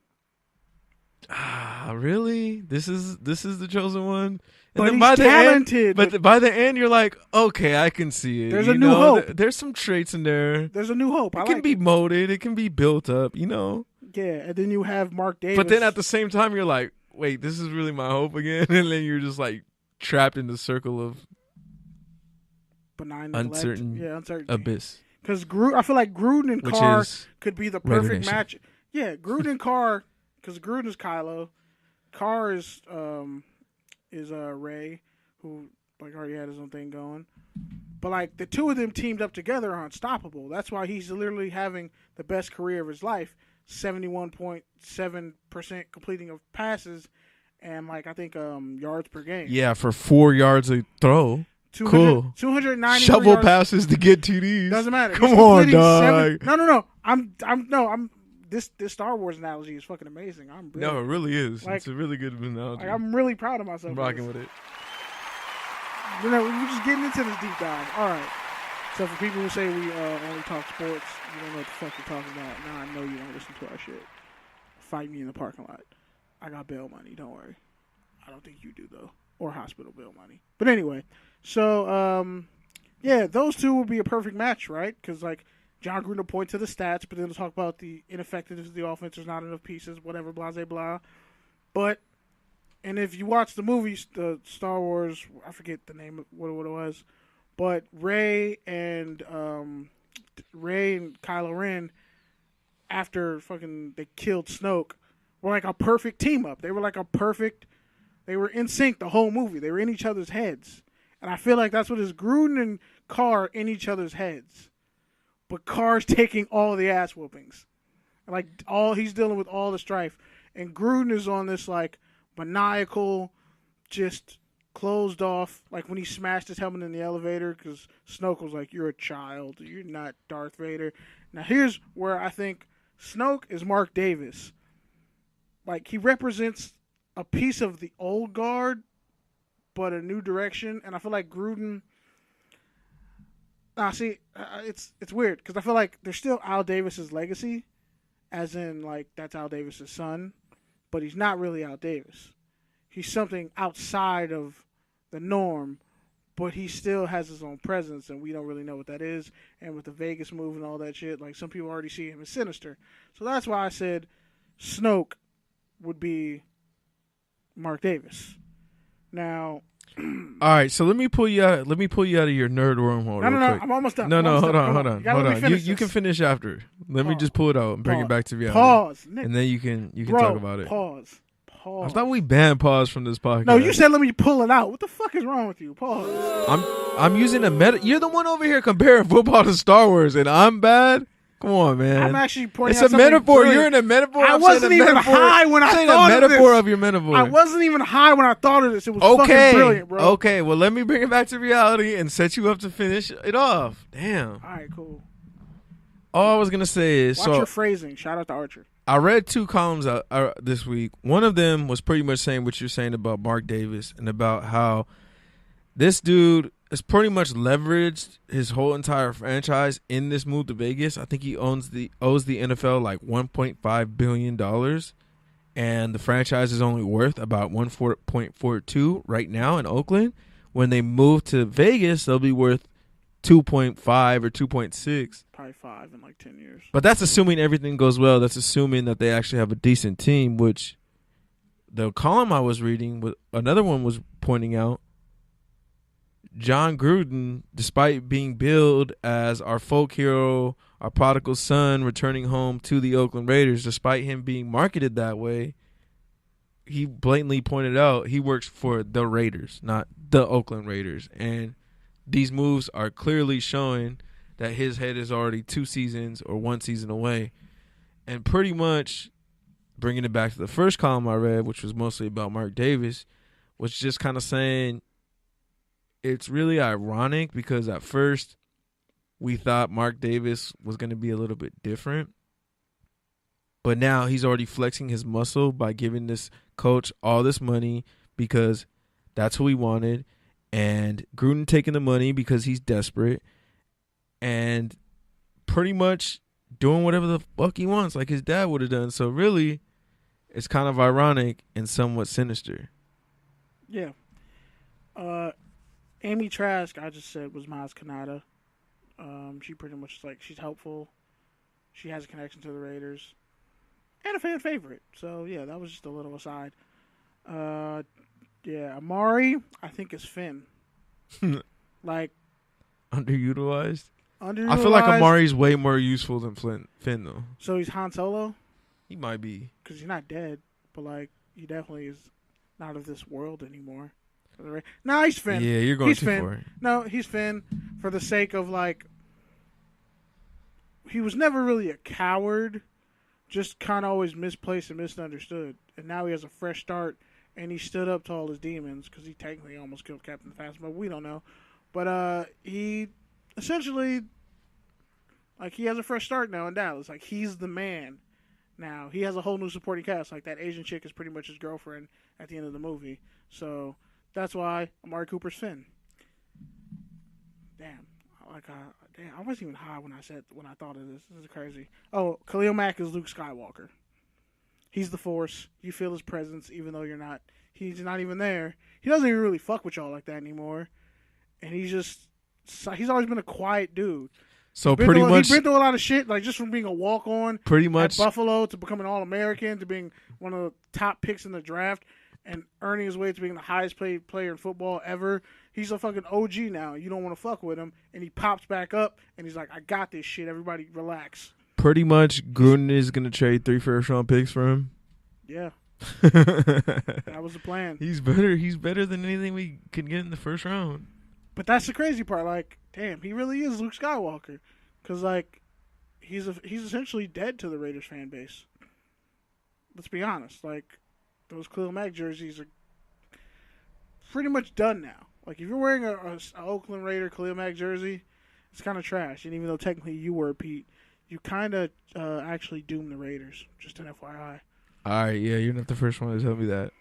really? This is the chosen one? And but then he's talented. By the end, you're like, okay, I can see it. There's a new hope. There's some traits in there. There's a new hope. It can be molded. It can be built up, Yeah, and then you have Mark Davis. But then at the same time, you're like, wait, this is really my hope again? And then you're just like trapped in the circle of benign uncertainty. Abyss. Because I feel like Gruden and Carr could be the perfect match. Yeah, Gruden and Carr, because Gruden is Kylo. Carr is Rey, who like already had his own thing going. But like the two of them teamed up together are unstoppable. That's why he's literally having the best career of his life. 71.7% completing of passes, and like I think yards per game. Yeah, for 4 yards a throw. 200, 290 shovel yards. passes to get TDs. Doesn't matter. Come on, dog. No. I'm. This Star Wars analogy is fucking amazing. No, it really is. Like, it's a really good analogy. Like, I'm really proud of myself. I'm rocking with it. You know, we're just getting into this deep dive. All right. So for people who say we only talk sports, you don't know what the fuck you're talking about. Now I know you don't listen to our shit. Fight me in the parking lot. I got bail money. Don't worry. I don't think you do though, or hospital bail money. But anyway, so yeah, those two would be a perfect match, right? Because like John Gruden will point to the stats, but then he'll talk about the ineffectiveness of the offense. There's not enough pieces, whatever, blah, blah, blah. But, and if you watch the movies, the Star Wars, I forget the name of what it was, but Rey and Kylo Ren, after fucking they killed Snoke, were like a perfect team up. They were like they were in sync the whole movie. They were in each other's heads. And I feel like that's what is Gruden and Carr in each other's heads. But Carr's taking all the ass whoopings. Like, he's dealing with all the strife. And Gruden is on this, like, maniacal, just closed off, like when he smashed his helmet in the elevator, because Snoke was like, you're a child. You're not Darth Vader. Now, here's where I think Snoke is Mark Davis. Like, he represents a piece of the old guard, but a new direction. And I feel like Gruden... it's weird because I feel like there's still Al Davis's legacy, as in like that's Al Davis's son, but he's not really Al Davis. He's something outside of the norm, but he still has his own presence, and we don't really know what that is. And with the Vegas move and all that shit, like some people already see him as sinister. So that's why I said Snoke would be Mark Davis. Now. All right, so let me pull you out of your nerd wormhole. No, I'm almost done. No, hold on. You can finish after. Let me just pull it out and bring it back to reality. Pause, and then you can talk about it. Pause. I thought we banned pause from this podcast. No, you said let me pull it out. What the fuck is wrong with you? Pause. I'm using a meta. You're the one over here comparing football to Star Wars, and I'm bad. Come on, man. I'm actually pointing out it's a metaphor. Brilliant. You're in a metaphor. I wasn't even high when I thought of this. A metaphor of your metaphor. I wasn't even high when I thought of this. It was fucking brilliant, bro. Okay, well, let me bring it back to reality and set you up to finish it off. Damn. All right, cool. All I was going to say is... Watch your phrasing. Shout out to Archer. I read 2 columns this week. One of them was pretty much saying what you're saying about Mark Davis and about how this dude has pretty much leveraged his whole entire franchise in this move to Vegas. I think he owes the NFL like $1.5 billion, and the franchise is only worth about 1.42 right now in Oakland. When they move to Vegas, they'll be worth 2.5 or 2.6. Probably 5 in like 10 years. But that's assuming everything goes well. That's assuming that they actually have a decent team, which the column I was reading, another one was pointing out, John Gruden, despite being billed as our folk hero, our prodigal son returning home to the Oakland Raiders, despite him being marketed that way, he blatantly pointed out he works for the Raiders, not the Oakland Raiders. And these moves are clearly showing that his head is already 2 seasons or 1 season away. And pretty much bringing it back to the first column I read, which was mostly about Mark Davis, was just kind of saying, it's really ironic because at first we thought Mark Davis was going to be a little bit different. But now he's already flexing his muscle by giving this coach all this money because that's who he wanted. And Gruden taking the money because he's desperate. And pretty much doing whatever the fuck he wants like his dad would have done. So really, it's kind of ironic and somewhat sinister. Yeah. Amy Trask, I just said, was Maz Kanata. She pretty much like she's helpful. She has a connection to the Raiders, and a fan favorite. So yeah, that was just a little aside. Yeah, Amari, I think is Finn. Like underutilized. I feel like Amari's way more useful than Finn though. So he's Han Solo. He might be because he's not dead, but like he definitely is not of this world anymore. No, he's Finn. Yeah, you're going too far. No, he's Finn for the sake of, like, he was never really a coward, just kind of always misplaced and misunderstood. And now he has a fresh start, and he stood up to all his demons because he technically almost killed Captain Phasma. We don't know. But he essentially, like, he has a fresh start now in Dallas. Like, he's the man now. He has a whole new supporting cast. Like, that Asian chick is pretty much his girlfriend at the end of the movie. So that's why Amari Cooper's Finn. Damn. I wasn't even high when I thought of this. This is crazy. Oh, Khalil Mack is Luke Skywalker. He's the Force. You feel his presence even though he's not even there. He doesn't even really fuck with y'all like that anymore. And he's always been a quiet dude. So pretty much, he's been through a lot of shit, like just from being a walk-on pretty much at Buffalo to becoming an All-American to being one of the top picks in the draft and earning his way to being the highest paid player in football ever. He's a fucking OG now. You don't want to fuck with him. And he pops back up, and he's like, I got this shit. Everybody relax. Pretty much Gruden is going to trade 3 first-round picks for him. Yeah. That was the plan. He's better than anything we could get in the first round. But that's the crazy part. Like, damn, he really is Luke Skywalker. Because, like, he's essentially dead to the Raiders fan base. Let's be honest. Like, those Khalil Mack jerseys are pretty much done now. Like, if you're wearing a Oakland Raider Khalil Mack jersey, it's kind of trash. And even though technically you were, Pete, you kind of actually doomed the Raiders. Just an FYI. All right, yeah, you're not the first one to tell me that.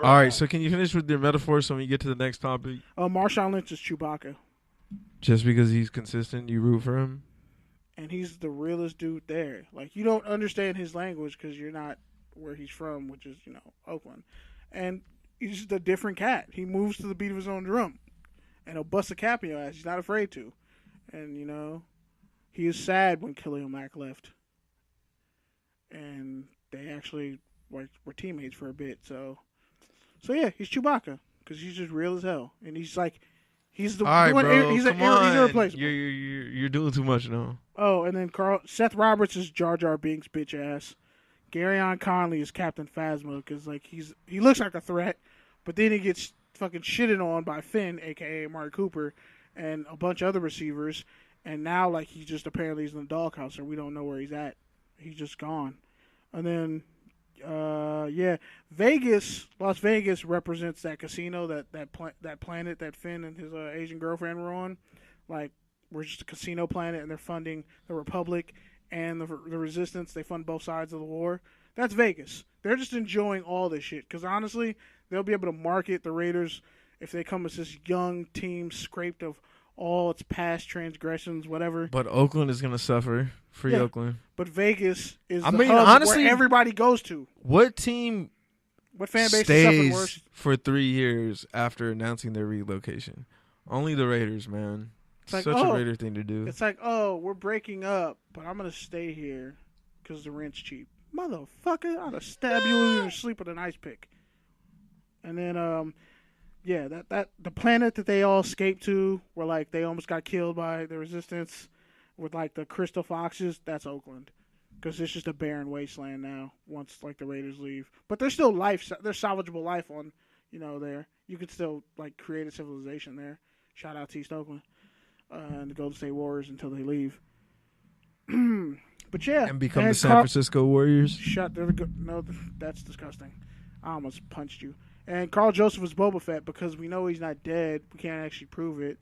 All right, so can you finish with your metaphor so when you get to the next topic? Marshawn Lynch is Chewbacca. Just because he's consistent, you root for him? And he's the realest dude there. Like, you don't understand his language because you're not where he's from, which is, Oakland. And he's just a different cat. He moves to the beat of his own drum. And he'll bust a cap in your ass. He's not afraid to. And, he is sad when Khalil Mack left. And they actually were teammates for a bit. So yeah, he's Chewbacca because he's just real as hell. And he's like, he's the all right, bro. He's Come on. irreplaceable. You're doing too much now. Oh, and then Seth Roberts is Jar Jar Binks' bitch ass. Garyon Conley is Captain Phasma because like he looks like a threat, but then he gets fucking shitted on by Finn, aka Amari Cooper, and a bunch of other receivers. And now like he's just apparently he's in the doghouse, and we don't know where he's at. He's just gone. And then, Las Vegas represents that casino, that planet that Finn and his Asian girlfriend were on. Like, we're just a casino planet, and they're funding the Republic and the Resistance. They fund both sides of the war. That's Vegas. They're just enjoying all this shit. Because, honestly, they'll be able to market the Raiders if they come as this young team scraped of all its past transgressions, whatever. But Oakland is going to suffer. Free Oakland. But Vegas is hub honestly, where everybody goes to. What fan base stays worse? For 3 years after announcing their relocation? Only the Raiders, man. It's like, such a Raider thing to do. It's like, oh, we're breaking up, but I'm going to stay here because the rent's cheap. Motherfucker, I'd have stabbed you in your sleep with an ice pick. And then, that the planet that they all escaped to, where like they almost got killed by the Resistance, with like the Crystal Foxes, that's Oakland, because it's just a barren wasteland now. Once like the Raiders leave, but there's still life. There's salvageable life on, there. You could still like create a civilization there. Shout out to East Oakland and the Golden State Warriors until they leave. But yeah, and become the San Francisco Warriors. No, that's disgusting. I almost punched you. And Carl Joseph is Boba Fett because we know he's not dead. We can't actually prove it.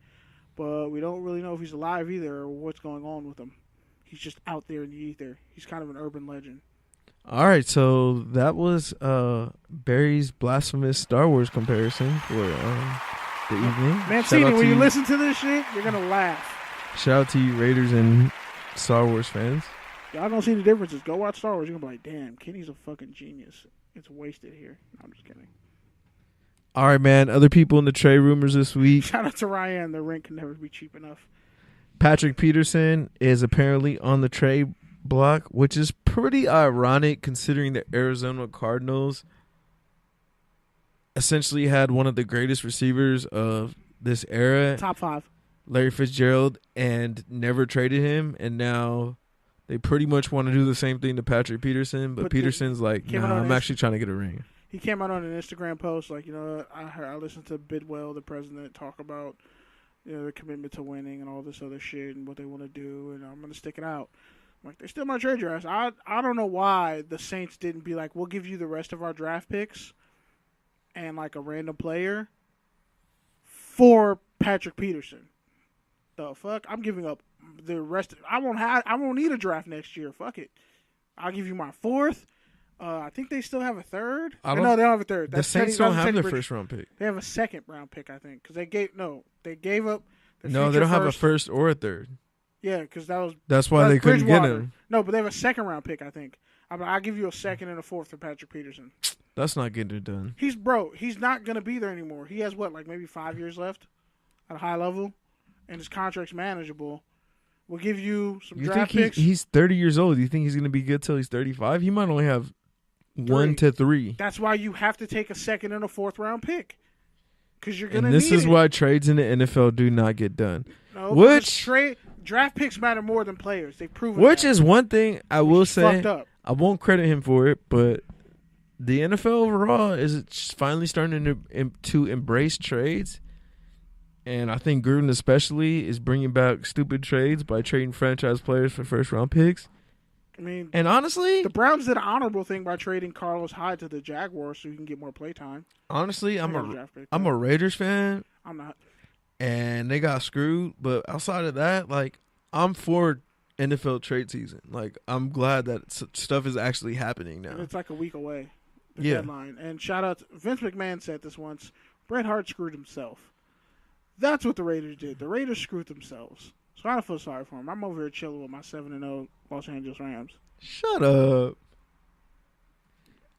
But we don't really know if he's alive either or what's going on with him. He's just out there in the ether. He's kind of an urban legend. All right, so that was Barry's blasphemous Star Wars comparison for the evening. Mancini, when you listen to this shit, you're going to laugh. Shout out to you Raiders and Star Wars fans. Y'all don't see the differences. Go watch Star Wars. You're going to be like, damn, Kenny's a fucking genius. It's wasted here. No, I'm just kidding. All right, man. Other people in the trade rumors this week. Shout out to Ryan. The rent can never be cheap enough. Patrick Peterson is apparently on the trade block, which is pretty ironic considering the Arizona Cardinals essentially had one of the greatest receivers of this era. Top 5. Larry Fitzgerald, and never traded him. And now they pretty much want to do the same thing to Patrick Peterson. But Peterson's like, nah, I'm actually trying to get a ring. He came out on an Instagram post like, I listened to Bidwell, the president, talk about the commitment to winning and all this other shit and what they want to do, and I'm going to stick it out. Like, they still might trade your ass. I don't know why the Saints didn't be like, we'll give you the rest of our draft picks and like a random player for Patrick Peterson. The fuck? I'm giving up the rest. I won't need a draft next year. Fuck it. I'll give you my fourth. I think they still have a third. No, they don't have a third. The Saints don't have their first round pick. They have a second round pick, I think, because they gave up. No, they don't have a first or a third. Yeah, because that's why they couldn't get him. No, but they have a second round pick, I think. I'll give you a second and a fourth for Patrick Peterson. That's not getting it done. He's not gonna be there anymore. He has what, like maybe 5 years left at a high level, and his contract's manageable. We'll give you some draft picks. He's 30 years old. Do you think he's gonna be good till he's 35? He might only have 1 to 3. That's why you have to take a second and a fourth round pick. Because you're gonna. And this is why trades in the NFL do not get done. No, draft picks matter more than players. They've proven. Which is one thing I will say. Fucked up. I won't credit him for it, but the NFL overall is finally starting to embrace trades. And I think Gruden especially is bringing back stupid trades by trading franchise players for first-round picks. I mean, and honestly, the Browns did an honorable thing by trading Carlos Hyde to the Jaguars so he can get more play time. Honestly, I'm a Raiders fan. I'm not. And they got screwed. But outside of that, like, I'm for NFL trade season. Like, I'm glad that stuff is actually happening now. And it's like a week away. The Yeah. deadline. And shout out to Vince McMahon said this once. Bret Hart screwed himself. That's what the Raiders did. The Raiders screwed themselves. So I don't feel sorry for him. I'm over here chilling with my 7-0 Los Angeles Rams. Shut up.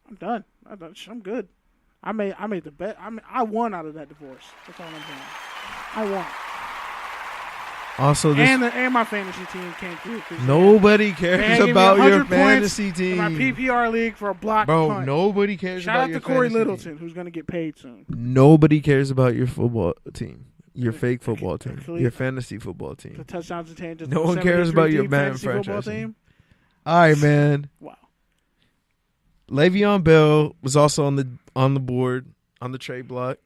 I'm done. I'm good. I made the bet. I won out of that divorce. That's all I'm saying. I won. Also, and my fantasy team came through. Nobody cares about your fantasy team. My PPR league for a block punt. Nobody cares about your fantasy team. Shout out to Corey Littleton, who's going to get paid soon. Nobody cares about your football team. Your fake football team. Your fantasy football team. The touchdowns and tangents. No one cares about your Madden franchise team. All right, man. Wow. Le'Veon Bell was also on the board on the trade block.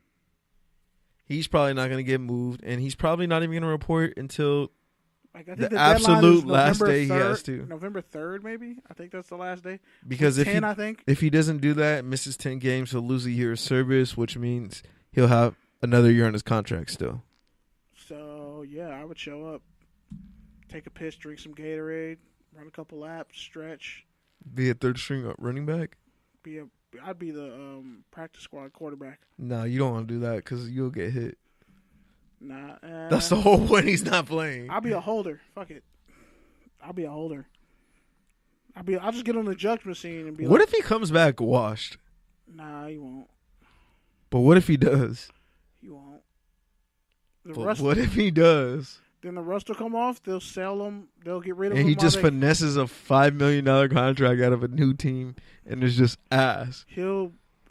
He's probably not going to get moved, and he's probably not even going to report until the absolute last day he has to. November 3rd, maybe? I think that's the last day. Because if he doesn't do that, misses 10 games, he'll lose a year of service, which means he'll have another year on his contract still. So, yeah, I would show up, take a piss, drink some Gatorade, run a couple laps, stretch. Be a third-string running back? I'd be the practice squad quarterback. No, you don't want to do that because you'll get hit. Nah. That's the whole point. He's not playing. I'll be a holder. Fuck it. I'll be a holder. I'll just get on the judge machine and be What if he comes back washed? Nah, he won't. But what if he does? He won't. What if he does? Then the rust will come off. They'll sell him. They'll get rid of him. And he just finesses a $5 million contract out of a new team, and it's just ass. He's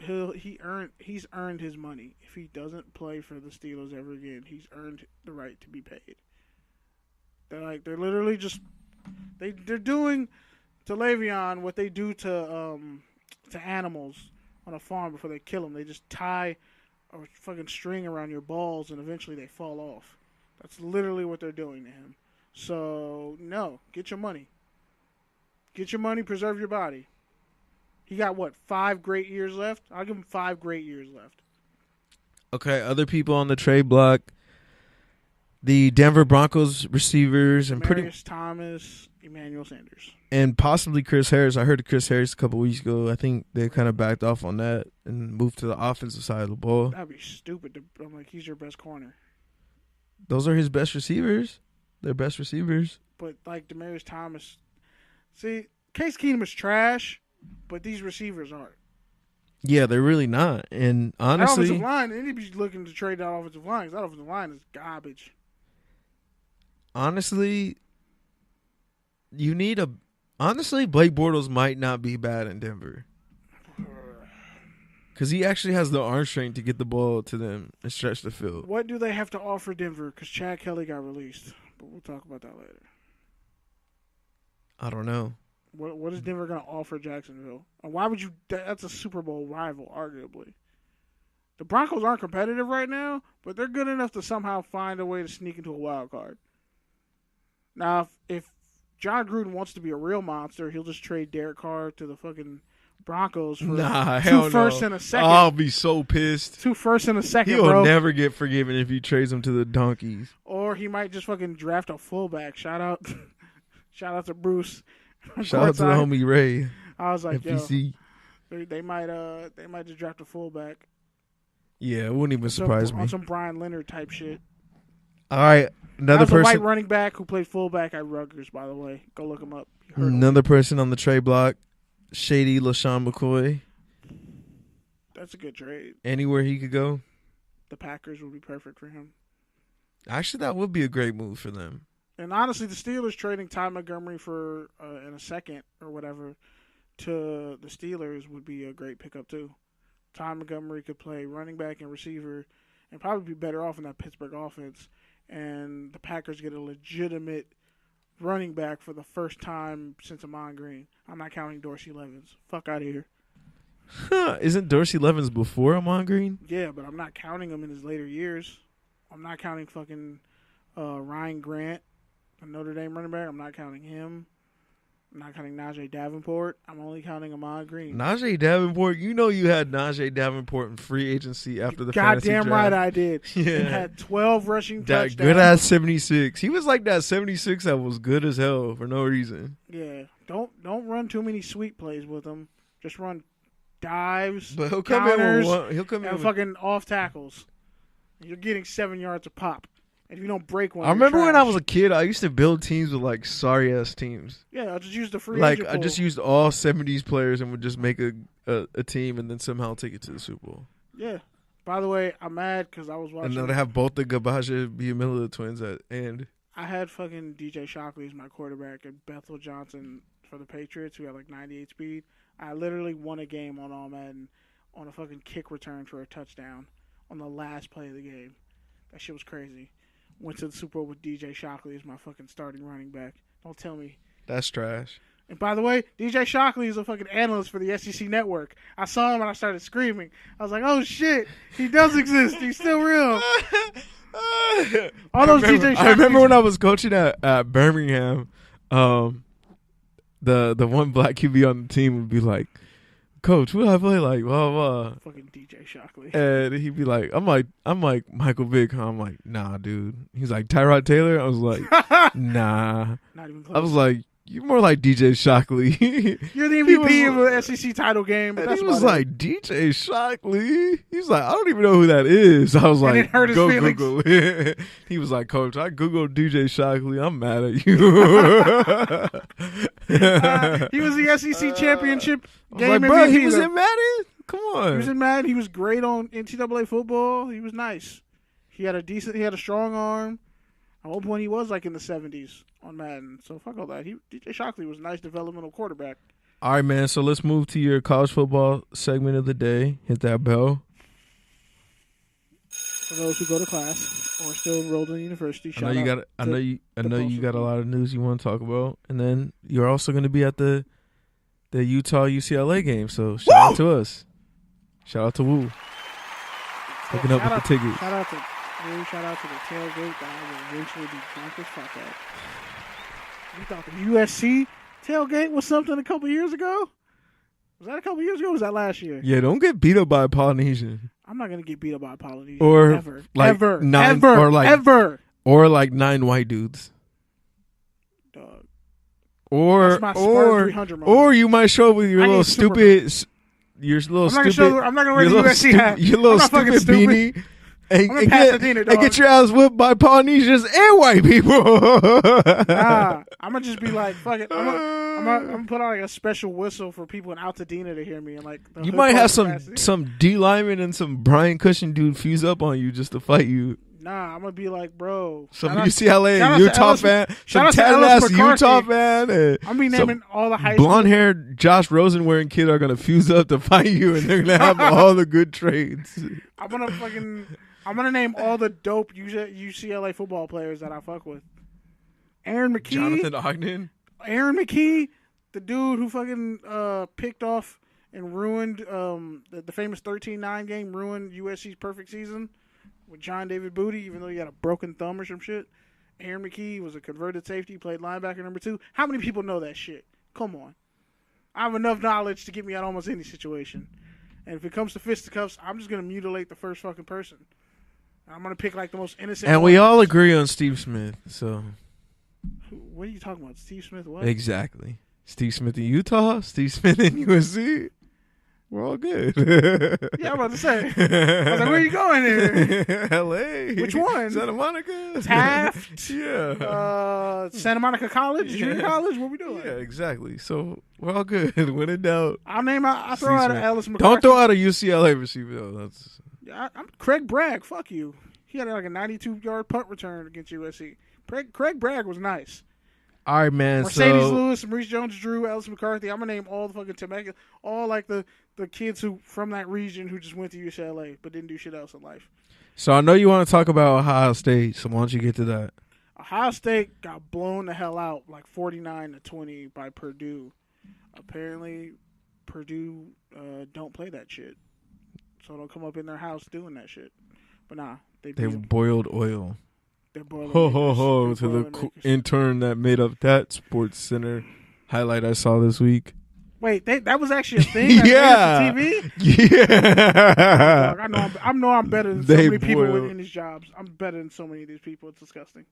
earned his money. If he doesn't play for the Steelers ever again, he's earned the right to be paid. They're literally just they're doing to Le'Veon what they do to animals on a farm before they kill them. They just tie a fucking string around your balls, and eventually they fall off. That's literally what they're doing to him. So, no. Get your money. Get your money, preserve your body. He got, 5 great years left? I'll give him 5 great years left. Okay, other people on the trade block. The Denver Broncos receivers and Thomas, Emmanuel Sanders. And possibly Chris Harris. I heard Chris Harris a couple weeks ago. I think they kind of backed off on that and moved to the offensive side of the ball. That'd be stupid. I'm like, he's your best corner. Those are his best receivers. They're best receivers. But, Demaryius Thomas. See, Case Keenum is trash, but these receivers aren't. Yeah, they're really not. And honestly, that offensive line, anybody's looking to trade that offensive line because that offensive line is garbage. Honestly, Blake Bortles might not be bad in Denver. Because he actually has the arm strength to get the ball to them and stretch the field. What do they have to offer Denver? Because Chad Kelly got released. But we'll talk about that later. I don't know. What is Denver going to offer Jacksonville? And why would you? That's a Super Bowl rival, arguably. The Broncos aren't competitive right now, but they're good enough to somehow find a way to sneak into a wild card. Now, if John Gruden wants to be a real monster, he'll just trade Derek Carr to the fucking Broncos for hell 2 firsts no. and a second. I'll be so pissed. 2 firsts and a second, He'll bro. never get forgiven if he trades him to the Donkeys. Or he might just fucking draft a fullback. Shout out to Bruce. Shout out to the homie Ray. I was like, FPC. yo, they might just draft a fullback. Yeah, it wouldn't even surprise me. On some Brian Leonard type shit. All right, another person. A white running back who played fullback at Rutgers, by the way. Go look him up. Another person on the trade block, Shady LaShawn McCoy. That's a good trade. Anywhere he could go. The Packers would be perfect for him. Actually, that would be a great move for them. And honestly, the Steelers trading Ty Montgomery for in a second or whatever to the Steelers would be a great pickup too. Ty Montgomery could play running back and receiver and probably be better off in that Pittsburgh offense. And the Packers get a legitimate running back for the first time since Amon Green. I'm not counting Dorsey Levens. Fuck out of here. Isn't Dorsey Levens before Amon Green? Yeah, but I'm not counting him in his later years. I'm not counting fucking Ryan Grant, a Notre Dame running back. I'm not counting him. I'm not counting Najee Davenport. I'm only counting Amon Green. Najee Davenport, you know you had Najee Davenport in free agency after the fantasy draft. Goddamn right I did. Yeah. He had 12 rushing touchdowns. Good ass 76. He was like that 76 that was good as hell for no reason. Yeah. Don't run too many sweet plays with him. Just run dives, but he'll come counters, in with one. He'll come in and with fucking off tackles. You're getting 7 yards a pop. And if you don't break one, I remember you're when trash. I was a kid, I used to build teams with like sorry ass teams. Yeah, I just used the free Like agent I pool. just used all 70s players and would just make a team and then somehow take it to the Super Bowl. Yeah. By the way, I'm mad because I was watching. And then I have both the Gabaja Biamila twins at end. I had fucking DJ Shockley as my quarterback and Bethel Johnson for the Patriots, who had like 98 speed. I literally won a game on All Madden on a fucking kick return for a touchdown on the last play of the game. That shit was crazy. Went to the Super Bowl with DJ Shockley as my fucking starting running back. Don't tell me. That's trash. And by the way, DJ Shockley is a fucking analyst for the SEC Network. I saw him and I started screaming. I was like, oh shit, he does exist. He's still real. All those DJ Shockley. I remember when I was coaching at Birmingham, the one black QB on the team would be like, Coach, what do I play like? Blah, blah. Fucking DJ Shockley. And he'd be like, I'm like Michael Vick. I'm like, nah, dude. He's like, Tyrod Taylor? I was like, nah. Not even close. I was like, you're more like DJ Shockley. You're the MVP of the SEC title game. And he was like, DJ Shockley? He's like, I don't even know who that is. I was like, it hurt his go feelings. Google it. He was like, Coach, I Googled DJ Shockley. I'm mad at you. He was the SEC championship game like, MVP. bro, he was in Madden? Come on. He was in Madden. He was great on NCAA football. He was nice. He had a strong arm. At one point, he was like in the 70s on Madden. So fuck all that. DJ Shockley was a nice developmental quarterback. All right, man. So let's move to your college football segment of the day. Hit that bell. For those who go to class or still enrolled in university, I know you got a lot of news you want to talk about, and then you're also going to be at the Utah UCLA game. So shout out to us. Shout out to Woo. Hooking up with the tickets. Shout out to the tailgate that I will eventually be drunk as fuck at. You thought the USC tailgate was something a couple years ago? Was that a couple years ago or was that last year? Yeah, don't get beat up by a Polynesian. I'm not going to get beat up by a Polynesian. Or ever. like ever. nine, ever. or like, ever. Or like 9 white dudes. Dog. Or That's my Spartan 300 moment. or you might show up with your little stupid I'm not going to wear the USC hat. Your little stupid beanie. And get your ass whipped by Polynesians and white people. Nah, I'm gonna just be like, fuck it. I'm gonna put on like a special whistle for people in Altadena to hear me. And like, you might have some D lineman and some Brian Cushing dude fuse up on you just to fight you. Nah, I'm gonna be like, bro. Some UCLA and Utah fan, some tatted ass Utah fan. And I'm be naming all the high blonde haired Josh Rosen wearing kid are gonna fuse up to fight you, and they're gonna have all the good trades. I'm gonna name all the dope UCLA football players that I fuck with. Aaron McKee. Jonathan Ogden. Aaron McKee, the dude who fucking picked off and ruined the famous 13-9 game, ruined USC's perfect season with John David Booty, even though he had a broken thumb or some shit. Aaron McKee was a converted safety, played linebacker number 2. How many people know that shit? Come on. I have enough knowledge to get me out of almost any situation. And if it comes to fisticuffs, I'm just going to mutilate the first fucking person. I'm going to pick like the most innocent. And we all agree on Steve Smith, so. What are you talking about? Steve Smith what? Exactly. Steve Smith in Utah, Steve Smith in USC. We're all good. Yeah, I'm about to say. I was like, where are you going here? L.A. Which one? Santa Monica. Taft. Yeah. Santa Monica College, junior college. What we doing? Yeah, exactly. So we're all good. When in doubt, I throw out an Ellis McCarthy. Don't throw out a UCLA receiver though. That's. Yeah, I'm Craig Bragg. Fuck you. He had like a 92-yard punt return against USC. Craig Bragg was nice. All right, man. Mercedes Lewis, Maurice Jones-Drew, Ellis McCarthy. I'm gonna name all the fucking Temecula, all like the kids who from that region who just went to UCLA but didn't do shit else in life. So I know you want to talk about Ohio State. So why don't you get to that? Ohio State got blown the hell out, like 49-20 by Purdue. Apparently, Purdue don't play that shit, so don't come up in their house doing that shit. But nah, they boiled oil. They're boiling. To the intern that made up that Sports Center highlight I saw this week. Wait, that was actually a thing? Yeah. TV? Yeah. I know I'm better than so many people in these jobs. I'm better than so many of these people. It's disgusting.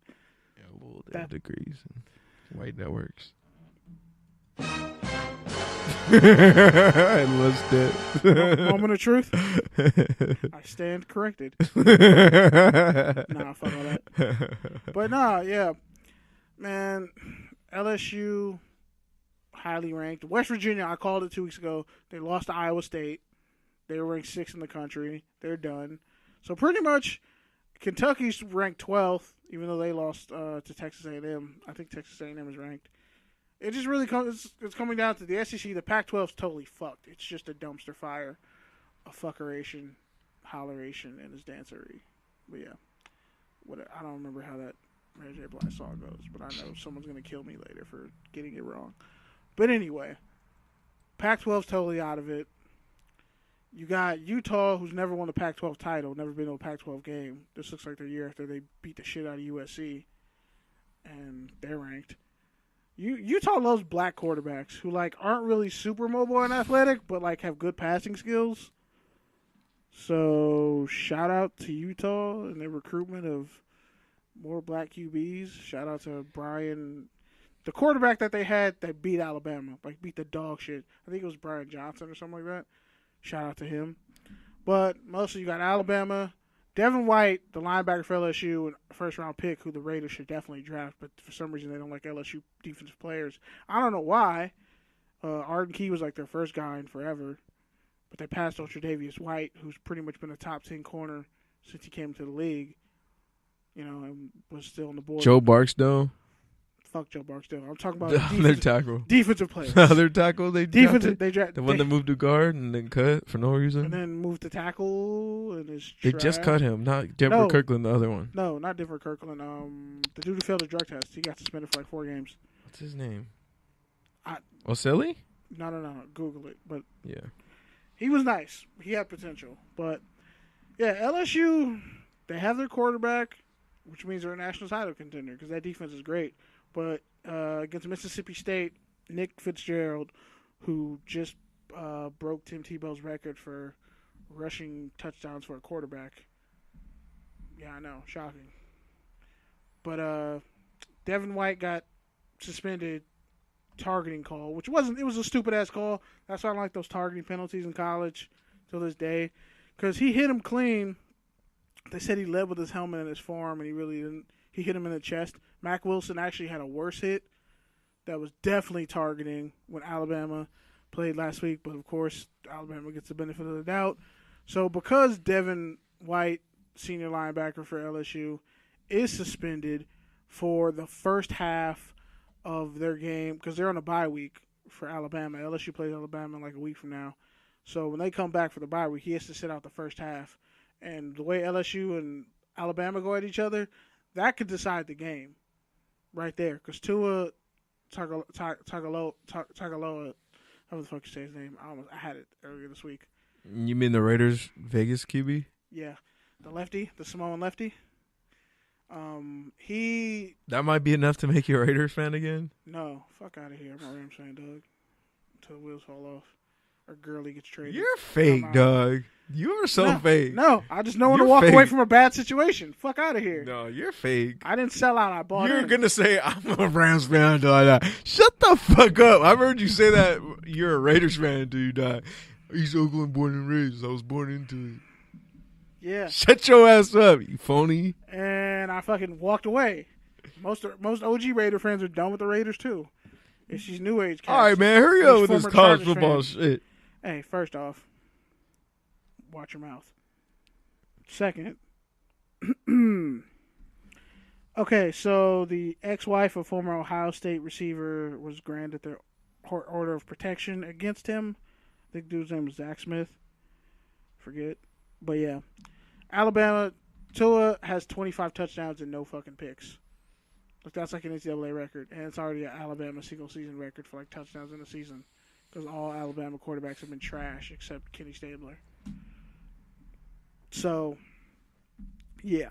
Yeah, well, they have degrees and white networks. I lost that. Moment of truth. I stand corrected. Nah, fuck all that. But nah, yeah. Man, LSU, highly ranked. West Virginia, I called it 2 weeks ago. They lost to Iowa State. They were ranked 6th in the country. They're done. So pretty much, Kentucky's ranked 12th, even though they lost to Texas A&M. I think Texas A&M is ranked. It just really comes. It's coming down to the SEC. The Pac-12 is totally fucked. It's just a dumpster fire, a fuckeration, holleration, and his dancery. But yeah, I don't remember how that Mary J. Blige song goes, but I know someone's gonna kill me later for getting it wrong. But anyway, Pac-12's totally out of it. You got Utah, who's never won a Pac-12 title, never been to a Pac-12 game. This looks like their year after they beat the shit out of USC, and they're ranked. Utah loves black quarterbacks who like aren't really super mobile and athletic, but like have good passing skills. So shout out to Utah and their recruitment of more black QBs. Shout out to Brian, the quarterback that they had that beat Alabama, like beat the dog shit. I think it was Brian Johnson or something like that. Shout out to him. But mostly you got Alabama. Devin White, the linebacker for LSU, and first-round pick, who the Raiders should definitely draft, but for some reason they don't like LSU defensive players. I don't know why. Arden Key was like their first guy in forever, but they passed on Tre'Davious White, who's pretty much been a top 10 corner since he came to the league, and was still on the board. Joe Barksdale. Fuck Joe Barksdale. I'm talking about their tackle. Defensive players. Their tackle they drafted. The one that moved to guard and then cut for no reason. And then moved to tackle and is They just cut him, not Denver Kirkland, the other one. No, not Denver Kirkland. The dude who failed a drug test. He got suspended for like 4 games. What's his name? Oselli? No. Google it. But yeah, he was nice. He had potential. But yeah, LSU, they have their quarterback, which means they're a national title contender because that defense is great. But against Mississippi State, Nick Fitzgerald, who just broke Tim Tebow's record for rushing touchdowns for a quarterback. Yeah, I know. Shocking. But Devin White got suspended targeting call, which it was a stupid-ass call. That's why I don't like those targeting penalties in college till this day. Because he hit him clean. They said he led with his helmet and his forearm, and he really didn't. He hit him in the chest. Mack Wilson actually had a worse hit that was definitely targeting when Alabama played last week. But, of course, Alabama gets the benefit of the doubt. So because Devin White, senior linebacker for LSU, is suspended for the first half of their game, because they're on a bye week for Alabama. LSU plays Alabama like a week from now. So when they come back for the bye week, he has to sit out the first half. And the way LSU and Alabama go at each other, that could decide the game right there. Because Tua Tagovailoa, how the fuck you say his name? I had it earlier this week. You mean the Raiders Vegas QB? Yeah. The lefty, the Samoan lefty. That might be enough to make you a Raiders fan again. No, fuck out of here. I'm a Rams fan, dog. Until the wheels fall off or Gurley gets traded. You're fake, dog. You are so fake. No, I just know when to walk away from a bad situation. Fuck out of here. No, you're fake. I didn't sell out. I bought. You're gonna say I'm a Rams fan until I die. Shut the fuck up. I've heard you say that you're a Raiders fan until you die. He's Oakland born and raised. I was born into it. Yeah. Shut your ass up, you phony. And I fucking walked away. Most OG Raider fans are done with the Raiders too. It's these new age cats. All right, man, hurry up with this college football shit. Hey, first off, watch your mouth. Second, okay, so the ex-wife of former Ohio State receiver was granted their order of protection against him. I think the dude's name was Zach Smith. Forget. But yeah. Alabama, Tua has 25 touchdowns and no fucking picks. Like, that's like an NCAA record. And it's already an Alabama single-season record for, like, touchdowns in a season. Because all Alabama quarterbacks have been trash except Kenny Stabler. So, yeah.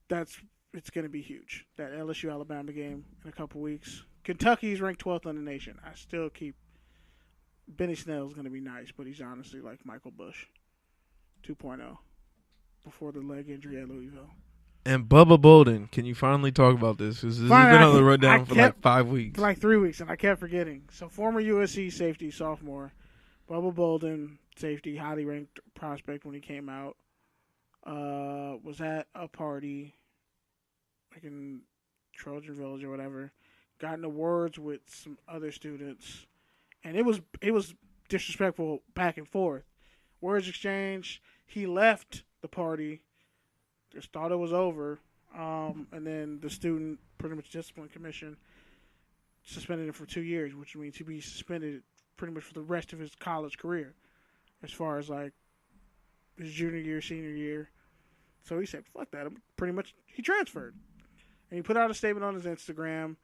It's going to be huge. That LSU-Alabama game in a couple weeks. Kentucky's ranked 12th in the nation. I still keep... Benny Snell's going to be nice, but he's honestly like Michael Bush 2.0 before the leg injury at Louisville. And Bubba Bolden, can you finally talk about this? Because this has been on the rundown for like 5 weeks. For like 3 weeks, and I kept forgetting. So former USC safety, sophomore, Bubba Bolden, safety, highly ranked prospect when he came out, was at a party like in Trojan Village or whatever, got into words with some other students. And it was disrespectful back and forth. Words exchanged. He left the party. Just thought it was over. And then the student, pretty much discipline commission, suspended him for 2 years, which means he'd be suspended pretty much for the rest of his college career, as far as like his junior year, senior year. So he said, fuck that. Pretty much, he transferred. And he put out a statement on his Instagram.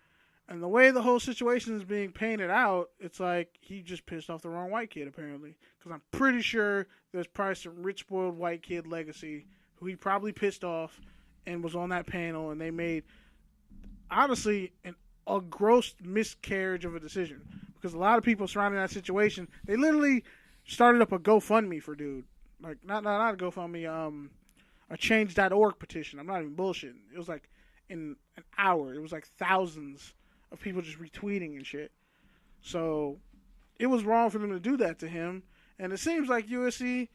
And the way the whole situation is being painted out, it's like he just pissed off the wrong white kid, apparently. Because I'm pretty sure there's probably some rich, spoiled white kid legacy who he probably pissed off and was on that panel. And they made, honestly, a gross miscarriage of a decision. Because a lot of people surrounding that situation, they literally started up a GoFundMe for dude. Like, not a GoFundMe, a change.org petition. I'm not even bullshitting. It was like in an hour. It was like thousands of people just retweeting and shit. So it was wrong for them to do that to him. And it seems like USC,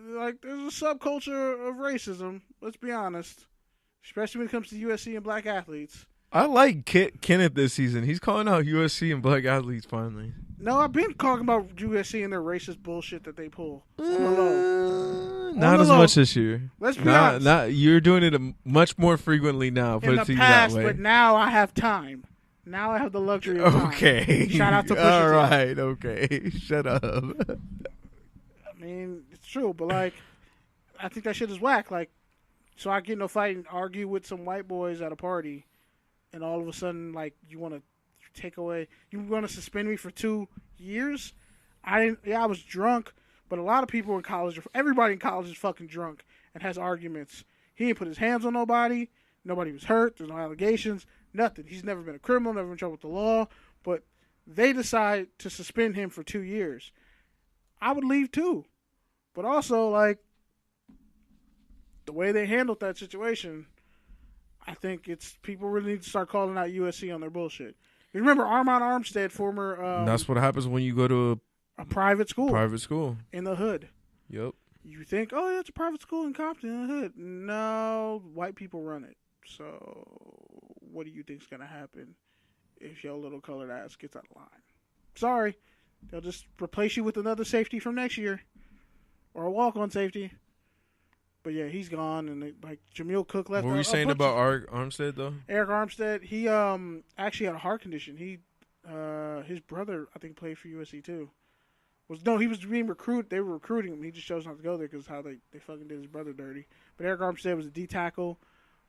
like, there's a subculture of racism, let's be honest, especially when it comes to USC and black athletes. I like Kenneth this season. He's calling out USC and black athletes finally. No, I've been talking about USC and their racist bullshit that they pull. On the low. Not as much this year. Let's be honest. You're doing it much more frequently now. In the past, but now I have time. Now I have the luxury of time. Okay. Shout out to Pusha T. All right, okay. Shut up. I mean, it's true, but, like, I think that shit is whack. Like, so I get in a fight and argue with some white boys at a party, and all of a sudden, like, you want to take away, you want to suspend me for 2 years? I was drunk, but a lot of people in college, everybody in college is fucking drunk and has arguments. He didn't put his hands on nobody. Nobody was hurt. There's no allegations. Nothing. He's never been a criminal, never been in trouble with the law. But they decide to suspend him for 2 years. I would leave too. But also, like, the way they handled that situation, I think it's people really need to start calling out USC on their bullshit. You remember Armand Armstead, former... that's what happens when you go to a private school. Private school. In the hood. Yep. You think, oh, yeah, it's a private school in Compton in the hood. No, white people run it. So what do you think's going to happen if your little colored ass gets out of line? Sorry. They'll just replace you with another safety from next year. Or a walk-on safety. But, yeah, he's gone. And, like, Jameel Cook left. What were you saying about Armstead, though? Eric Armstead, he actually had a heart condition. His brother, I think, played for USC, too. He was being recruited. They were recruiting him. He just chose not to go there because how they fucking did his brother dirty. But Eric Armstead was a D-tackle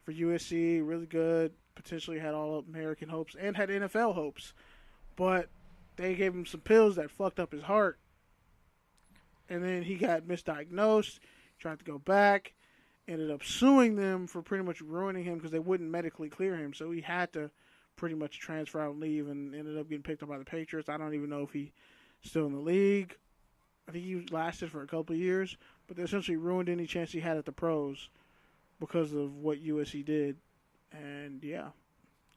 for USC, really good, potentially had All-American hopes and had NFL hopes. But they gave him some pills that fucked up his heart. And then he got misdiagnosed, tried to go back, ended up suing them for pretty much ruining him because they wouldn't medically clear him. So he had to pretty much transfer out and leave, and ended up getting picked up by the Patriots. I don't even know if he's still in the league. I think he lasted for a couple of years, but they essentially ruined any chance he had at the pros because of what USC did. And yeah,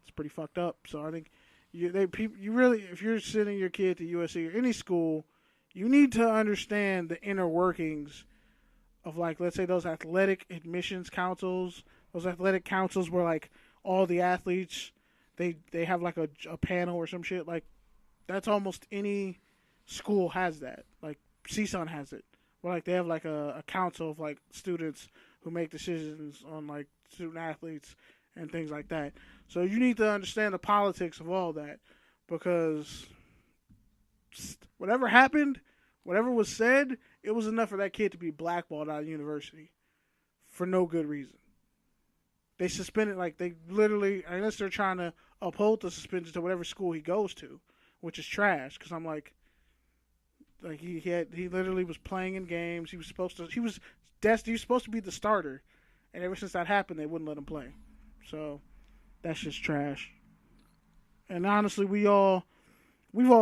it's pretty fucked up. So I think you really, if you're sending your kid to USC or any school, you need to understand the inner workings of, like, let's say those athletic admissions councils, those athletic councils where, like, all the athletes, they have, like, a panel or some shit. Like, that's almost any school has that. Like, CSUN has it. Where, like, they have, like, a council of, like, students who make decisions on, like, student athletes and things like that. So you need to understand the politics of all that, because whatever happened, whatever was said, it was enough for that kid to be blackballed out of university for no good reason. They suspended, like, they literally, unless they're trying to uphold the suspension to whatever school he goes to, which is trash. Because I'm like he literally was playing in games. He was supposed to be the starter, and ever since that happened, they wouldn't let him play. So that's just trash. And honestly, we've all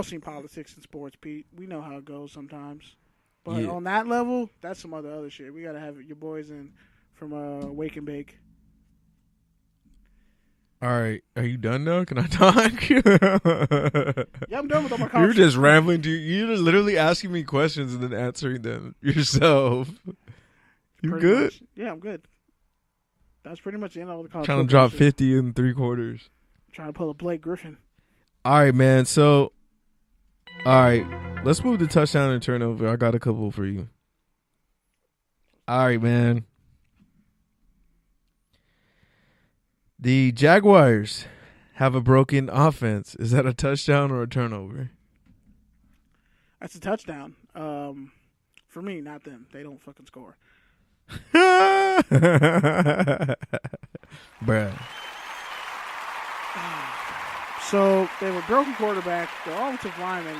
seen politics in sports, Pete. We know how it goes sometimes. But on that level, that's some other shit. We gotta have your boys in from Wake and Bake. All right, are you done now? Can I talk? Yeah, I'm done with all my You're just rambling. You're literally asking me questions and then answering them yourself. You pretty good? Much. Yeah, I'm good. That's pretty much the end of the college. Trying to drop 50 in 3/4. Trying to pull a Blake Griffin. All right, man. So, all right, let's move to touchdown and turnover. I got a couple for you. All right, man. The Jaguars have a broken offense. Is that a touchdown or a turnover? That's a touchdown. For me, not them. They don't fucking score. Bruh. So they have a broken quarterback. The offensive lineman,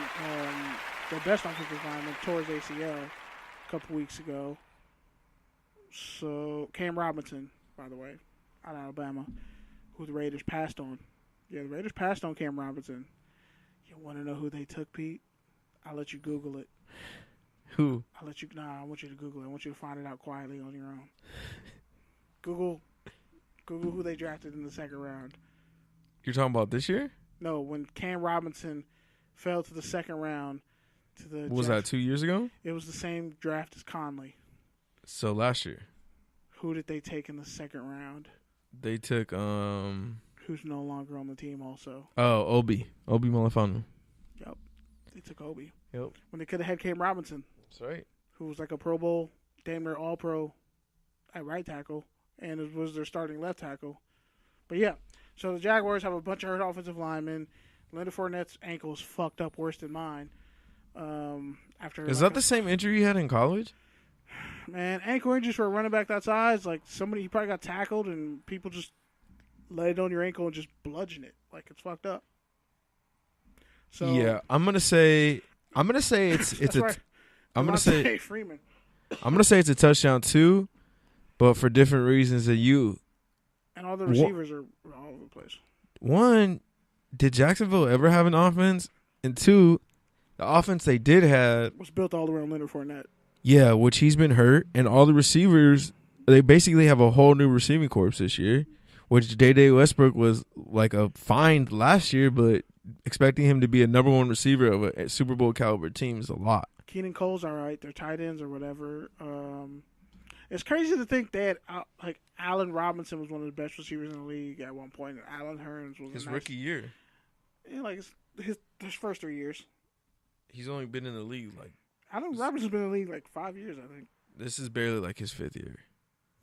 their best offensive lineman, tore his ACL a couple weeks ago. So Cam Robinson, by the way, out of Alabama, who the Raiders passed on. Yeah, the Raiders passed on Cam Robinson. You want to know who they took, Pete? I'll let you Google it. Who? I want you to Google it. I want you to find it out quietly on your own. Google who they drafted in the second round. You're talking about this year? No, when Cam Robinson fell to the second round to the Was that 2 years ago? It was the same draft as Conley. So last year. Who did they take in the second round? They took who's no longer on the team also. Oh, Obi Malafanu. Yep. They took Obi. Yep. When they could have had Cam Robinson. That's right. Who was like a Pro Bowl, damn near all pro at right tackle, and it was their starting left tackle. But yeah, so the Jaguars have a bunch of hurt offensive linemen. Leonard Fournette's ankle is fucked up worse than mine. Is that the same injury he had in college? Man, ankle injuries for a running back that size, like he probably got tackled and people just lay it on your ankle and just bludgeon it. Like, it's fucked up. So yeah, I'm gonna say Freeman. I'm gonna say it's a touchdown too, but for different reasons than you. And all the receivers are all over the place. One, did Jacksonville ever have an offense? And two, the offense they did have was built all around Leonard Fournette. Yeah, which he's been hurt, and all the receivers, they basically have a whole new receiving corps this year, which Day Westbrook was like a find last year, but expecting him to be a number one receiver of a Super Bowl caliber team is a lot. Keenan Cole's all right. They're tight ends or whatever. It's crazy to think that like Allen Robinson was one of the best receivers in the league at one point, and Allen Hurns was his rookie year. Yeah, like his first 3 years. He's only been in the league like. Allen Robinson's been in the league like 5 years, I think. This is barely like his 5th year.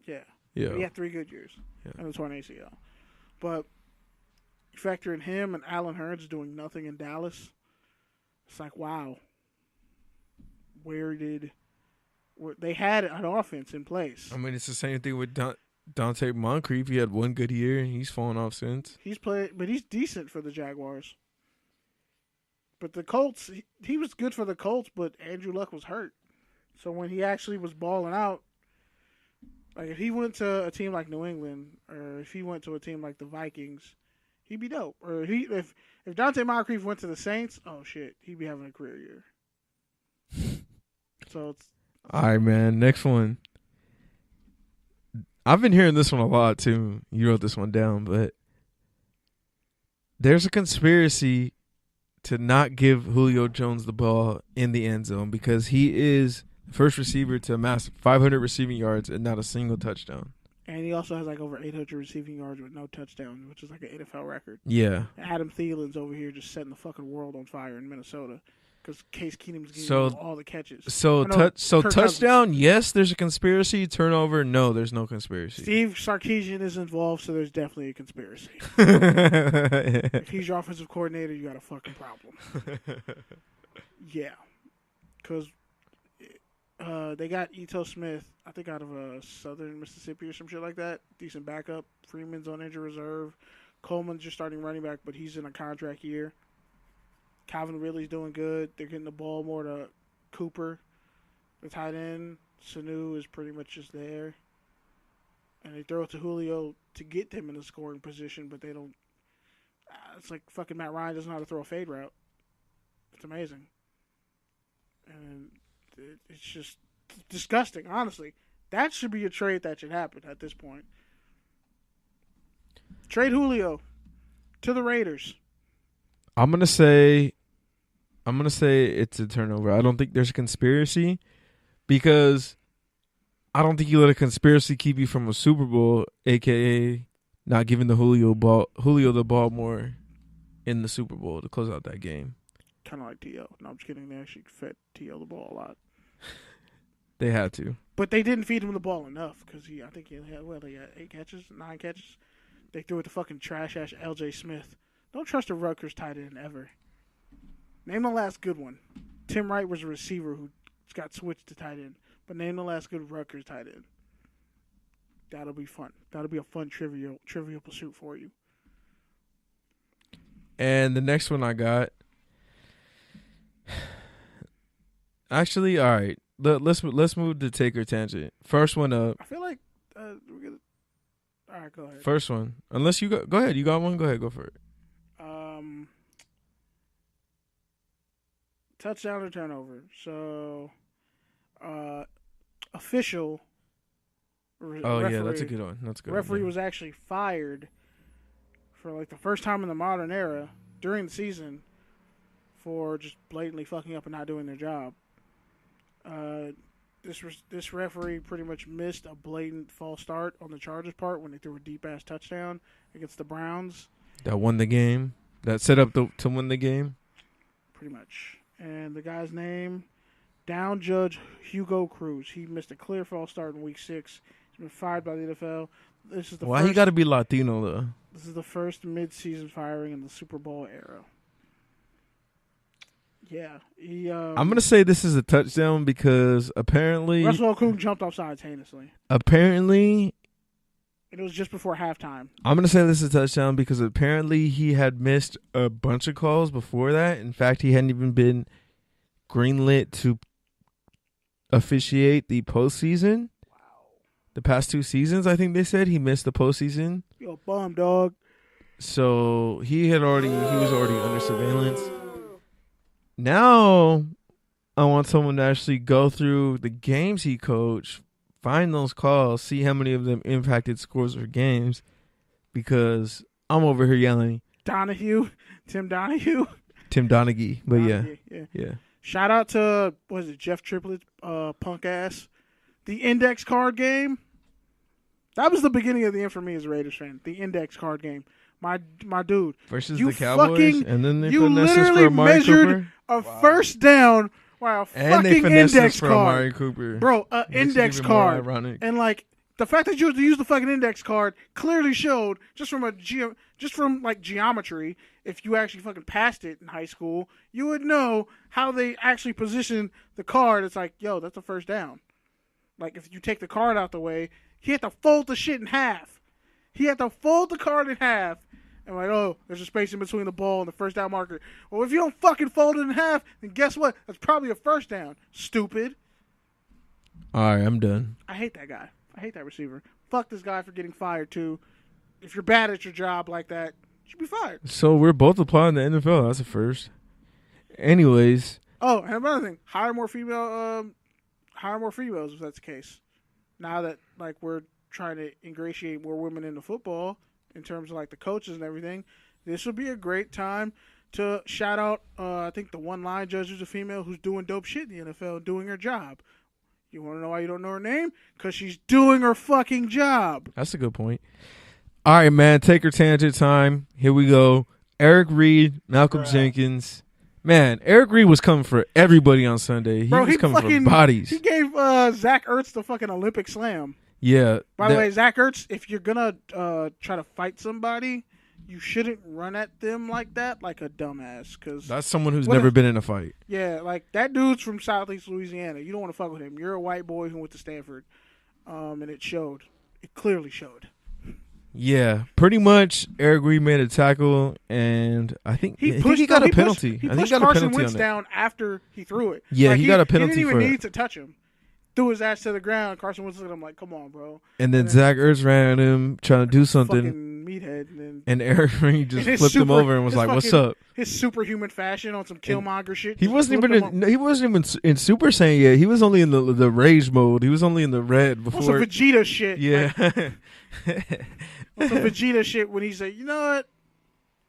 Yeah. Yeah. He had 3 good years. Yeah. And a torn ACL. But you factor in him and Allen Hurns doing nothing in Dallas. It's like, wow. They had an offense in place. I mean, it's the same thing with Dante Moncrief. He had 1 good year, and he's fallen off since. He's decent for the Jaguars. But the Colts, he was good for the Colts, but Andrew Luck was hurt. So when he actually was balling out, Like, if he went to a team like New England, or if he went to a team like the Vikings, he'd be dope. Or if Dante Moncrief went to the Saints, oh shit, he'd be having a career year. So it's all right, man. Next one. I've been hearing this one a lot too. You wrote this one down, but there's a conspiracy to not give Julio Jones the ball in the end zone because he is the first receiver to amass 500 receiving yards and not a single touchdown. And he also has like over 800 receiving yards with no touchdowns, which is like an NFL record. Yeah. Adam Thielen's over here just setting the fucking world on fire in Minnesota because Case Keenum's getting all the catches. So touchdown, yes, there's a conspiracy. Turnover, no, there's no conspiracy. Steve Sarkisian is involved, so there's definitely a conspiracy. If he's your offensive coordinator, you got a fucking problem. Yeah. Because they got Ito Smith, I think out of Southern Mississippi or some shit like that. Decent backup. Freeman's on injury reserve. Coleman's just starting running back, but he's in a contract year. Calvin Ridley's doing good. They're getting the ball more to Cooper, the tight end. Sanu is pretty much just there. And they throw it to Julio to get them in the scoring position, but they don't. It's like fucking Matt Ryan doesn't know how to throw a fade route. It's amazing. And it's just disgusting, honestly. That should be a trade that should happen at this point. Trade Julio to the Raiders. I'm gonna say it's a turnover. I don't think there's a conspiracy because I don't think you let a conspiracy keep you from a Super Bowl, aka not giving the Julio the ball more in the Super Bowl to close out that game. Kind of like T.O. No, I'm just kidding. They actually fed T.O. the ball a lot. They had to, but they didn't feed him the ball enough because I think he had 8 catches, 9 catches. They threw it to fucking trash ass L.J. Smith. Don't trust a Rutgers tight end ever. Name the last good one. Tim Wright was a receiver who got switched to tight end. But name the last good Rutgers tight end. That'll be fun. That'll be a fun trivial pursuit for you. And the next one I got. Actually, all right. Let's move to take or tangent. First one up. I feel like we're gonna. All right, go ahead. First one. Unless you go ahead. You got one? Go ahead. Go for it. Touchdown or turnover. So, official. Referee, yeah, that's a good one. That's a good. Referee was actually fired for like the first time in the modern era during the season for just blatantly fucking up and not doing their job. This referee pretty much missed a blatant false start on the Chargers' part when they threw a deep-ass touchdown against the Browns. That won the game? That set up to win the game? Pretty much. And the guy's name, Down Judge Hugo Cruz. He missed a clear false start in Week 6. He's been fired by the NFL. Why he got to be Latino, though? This is the first mid-season firing in the Super Bowl era. Yeah. I'm going to say this is a touchdown because apparently... Russell Okung jumped off sides heinously. Apparently... It was just before halftime. I'm going to say this is a touchdown because apparently he had missed a bunch of calls before that. In fact, he hadn't even been greenlit to officiate the postseason. Wow. The past 2 seasons, I think they said he missed the postseason. Yo, bum, dog. So he was already under surveillance. Now I want someone to actually go through the games he coached, find those calls, see how many of them impacted scores or games, because I'm over here yelling. Tim Donahue. Tim Donaghy, but yeah. Shout out to, Jeff Triplett, punk ass. The index card game. That was the beginning of the end for me as a Raiders fan. The index card game. My dude. Versus the Cowboys, and then they finessed us for Amari measured Cooper. First down. Wow, and fucking index card. Amari Cooper. Bro, index card. Ironic. And like the fact that you had to use the fucking index card clearly showed just from geometry, if you actually fucking passed it in high school, you would know how they actually position the card. It's like, yo, that's a first down. Like if you take the card out the way, he had to fold the shit in half. He had to fold the card in half. And like, oh, there's a space in between the ball and the first down marker. Well, if you don't fucking fold it in half, then guess what? That's probably a first down. Stupid. All right, I'm done. I hate that guy. I hate that receiver. Fuck this guy for getting fired too. If you're bad at your job like that, you should be fired. So we're both applying to the NFL. That's a first. Anyways. Oh, and another thing, hire more females if that's the case. Now that like we're trying to ingratiate more women into football in terms of like the coaches and everything, this would be a great time to shout out. I think the one line judge is a female who's doing dope shit in the NFL, doing her job. You want to know why you don't know her name? Because she's doing her fucking job. That's a good point. All right, man. Take her tangent time. Here we go. Eric Reed, Malcolm Jenkins. Man, Eric Reed was coming for everybody on Sunday. He was coming for bodies. He gave Zach Ertz the fucking Olympic slam. Yeah. By the way, Zach Ertz, if you're going to try to fight somebody, you shouldn't run at them like that, like a dumbass. Cause that's someone who's never been in a fight. Yeah, like that dude's from Southeast Louisiana. You don't want to fuck with him. You're a white boy who went to Stanford, and it showed. It clearly showed. Yeah, pretty much. Eric Reed made a tackle, and I think he got a penalty. He pushed Carson Wentz down after he threw it. Yeah, like he got a penalty. He didn't even need to touch him. Threw his ass to the ground. Carson Wentz looked at him like, "Come on, bro." And then Zach Ertz ran at him trying to do something. Fucking meathead. And Eric Reed just flipped him over and was like, "What's up?" His superhuman fashion on some Killmonger shit. He wasn't even in Super Saiyan yet. He was only in the rage mode. He was only in the red before. On some Vegeta shit. Yeah. On some Vegeta shit when he said, "You know what?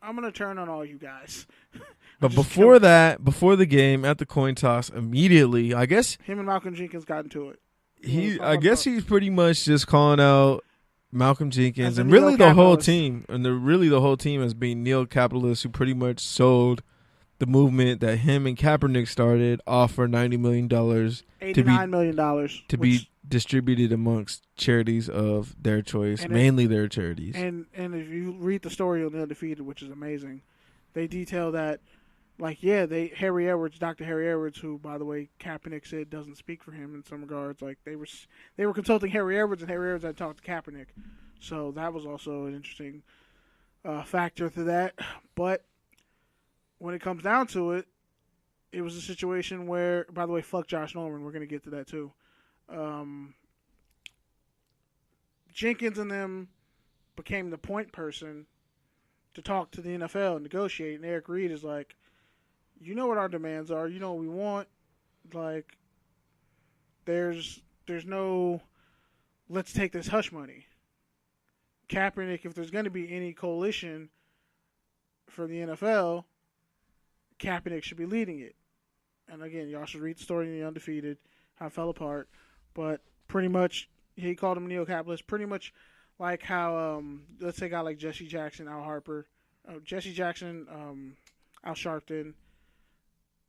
I'm gonna turn on all you guys." But before the game, at the coin toss, immediately, I guess him and Malcolm Jenkins got into it. He's pretty much just calling out Malcolm Jenkins and really the whole team, the whole team as being neo-capitalists who pretty much sold the movement that him and Kaepernick started off for $90 million, $89 million to be distributed amongst charities of their choice, mainly their charities. And if you read the story on The Undefeated, which is amazing, they detail that. Like, yeah, Dr. Harry Edwards, who, by the way, Kaepernick said doesn't speak for him in some regards. Like, they were consulting Harry Edwards, and Harry Edwards had talked to Kaepernick. So that was also an interesting factor to that. But when it comes down to it, it was a situation where, by the way, fuck Josh Norman. We're going to get to that, too. Jenkins and them became the point person to talk to the NFL and negotiate. And Eric Reed is like, you know what our demands are. You know what we want. Like, there's no, let's take this hush money. Kaepernick, if there's going to be any coalition for the NFL, Kaepernick should be leading it. And again, y'all should read the story in The Undefeated, how it fell apart. But pretty much, he called him a neo-capitalist. Pretty much like how, let's say a guy like Jesse Jackson, Al Harper, Al Sharpton,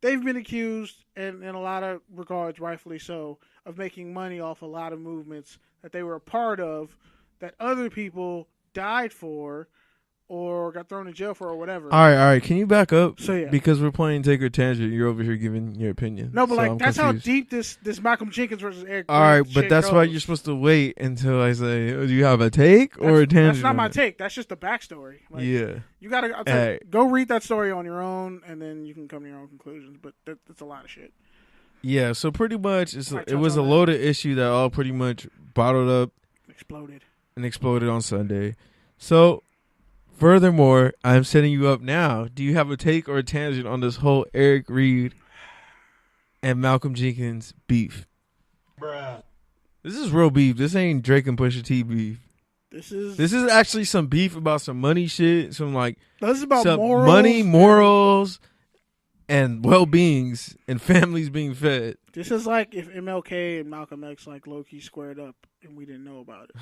they've been accused, and in a lot of regards, rightfully so, of making money off a lot of movements that they were a part of that other people died for or got thrown in jail for or whatever. All right. Can you back up? So, yeah. Because we're playing Take or Tangent. You're over here giving your opinion. No, but so that's confused. How deep this Malcolm Jenkins versus Eric All right, but that's why you're supposed to wait until I say, do you have a take or a tangent? That's not my take. That's just the backstory. Like, yeah. You got to go read that story on your own, and then you can come to your own conclusions. But that's a lot of shit. Yeah, so pretty much it was a loaded issue that all pretty much bottled up. Exploded on Sunday. So, furthermore, I'm setting you up now. Do you have a take or a tangent on this whole Eric Reed and Malcolm Jenkins beef? Bruh. This is real beef. This ain't Drake and Pusha T beef. This is actually some beef about some money shit. This is about some morals. Money, morals, and well-beings and families being fed. This is like if MLK and Malcolm X low-key squared up and we didn't know about it.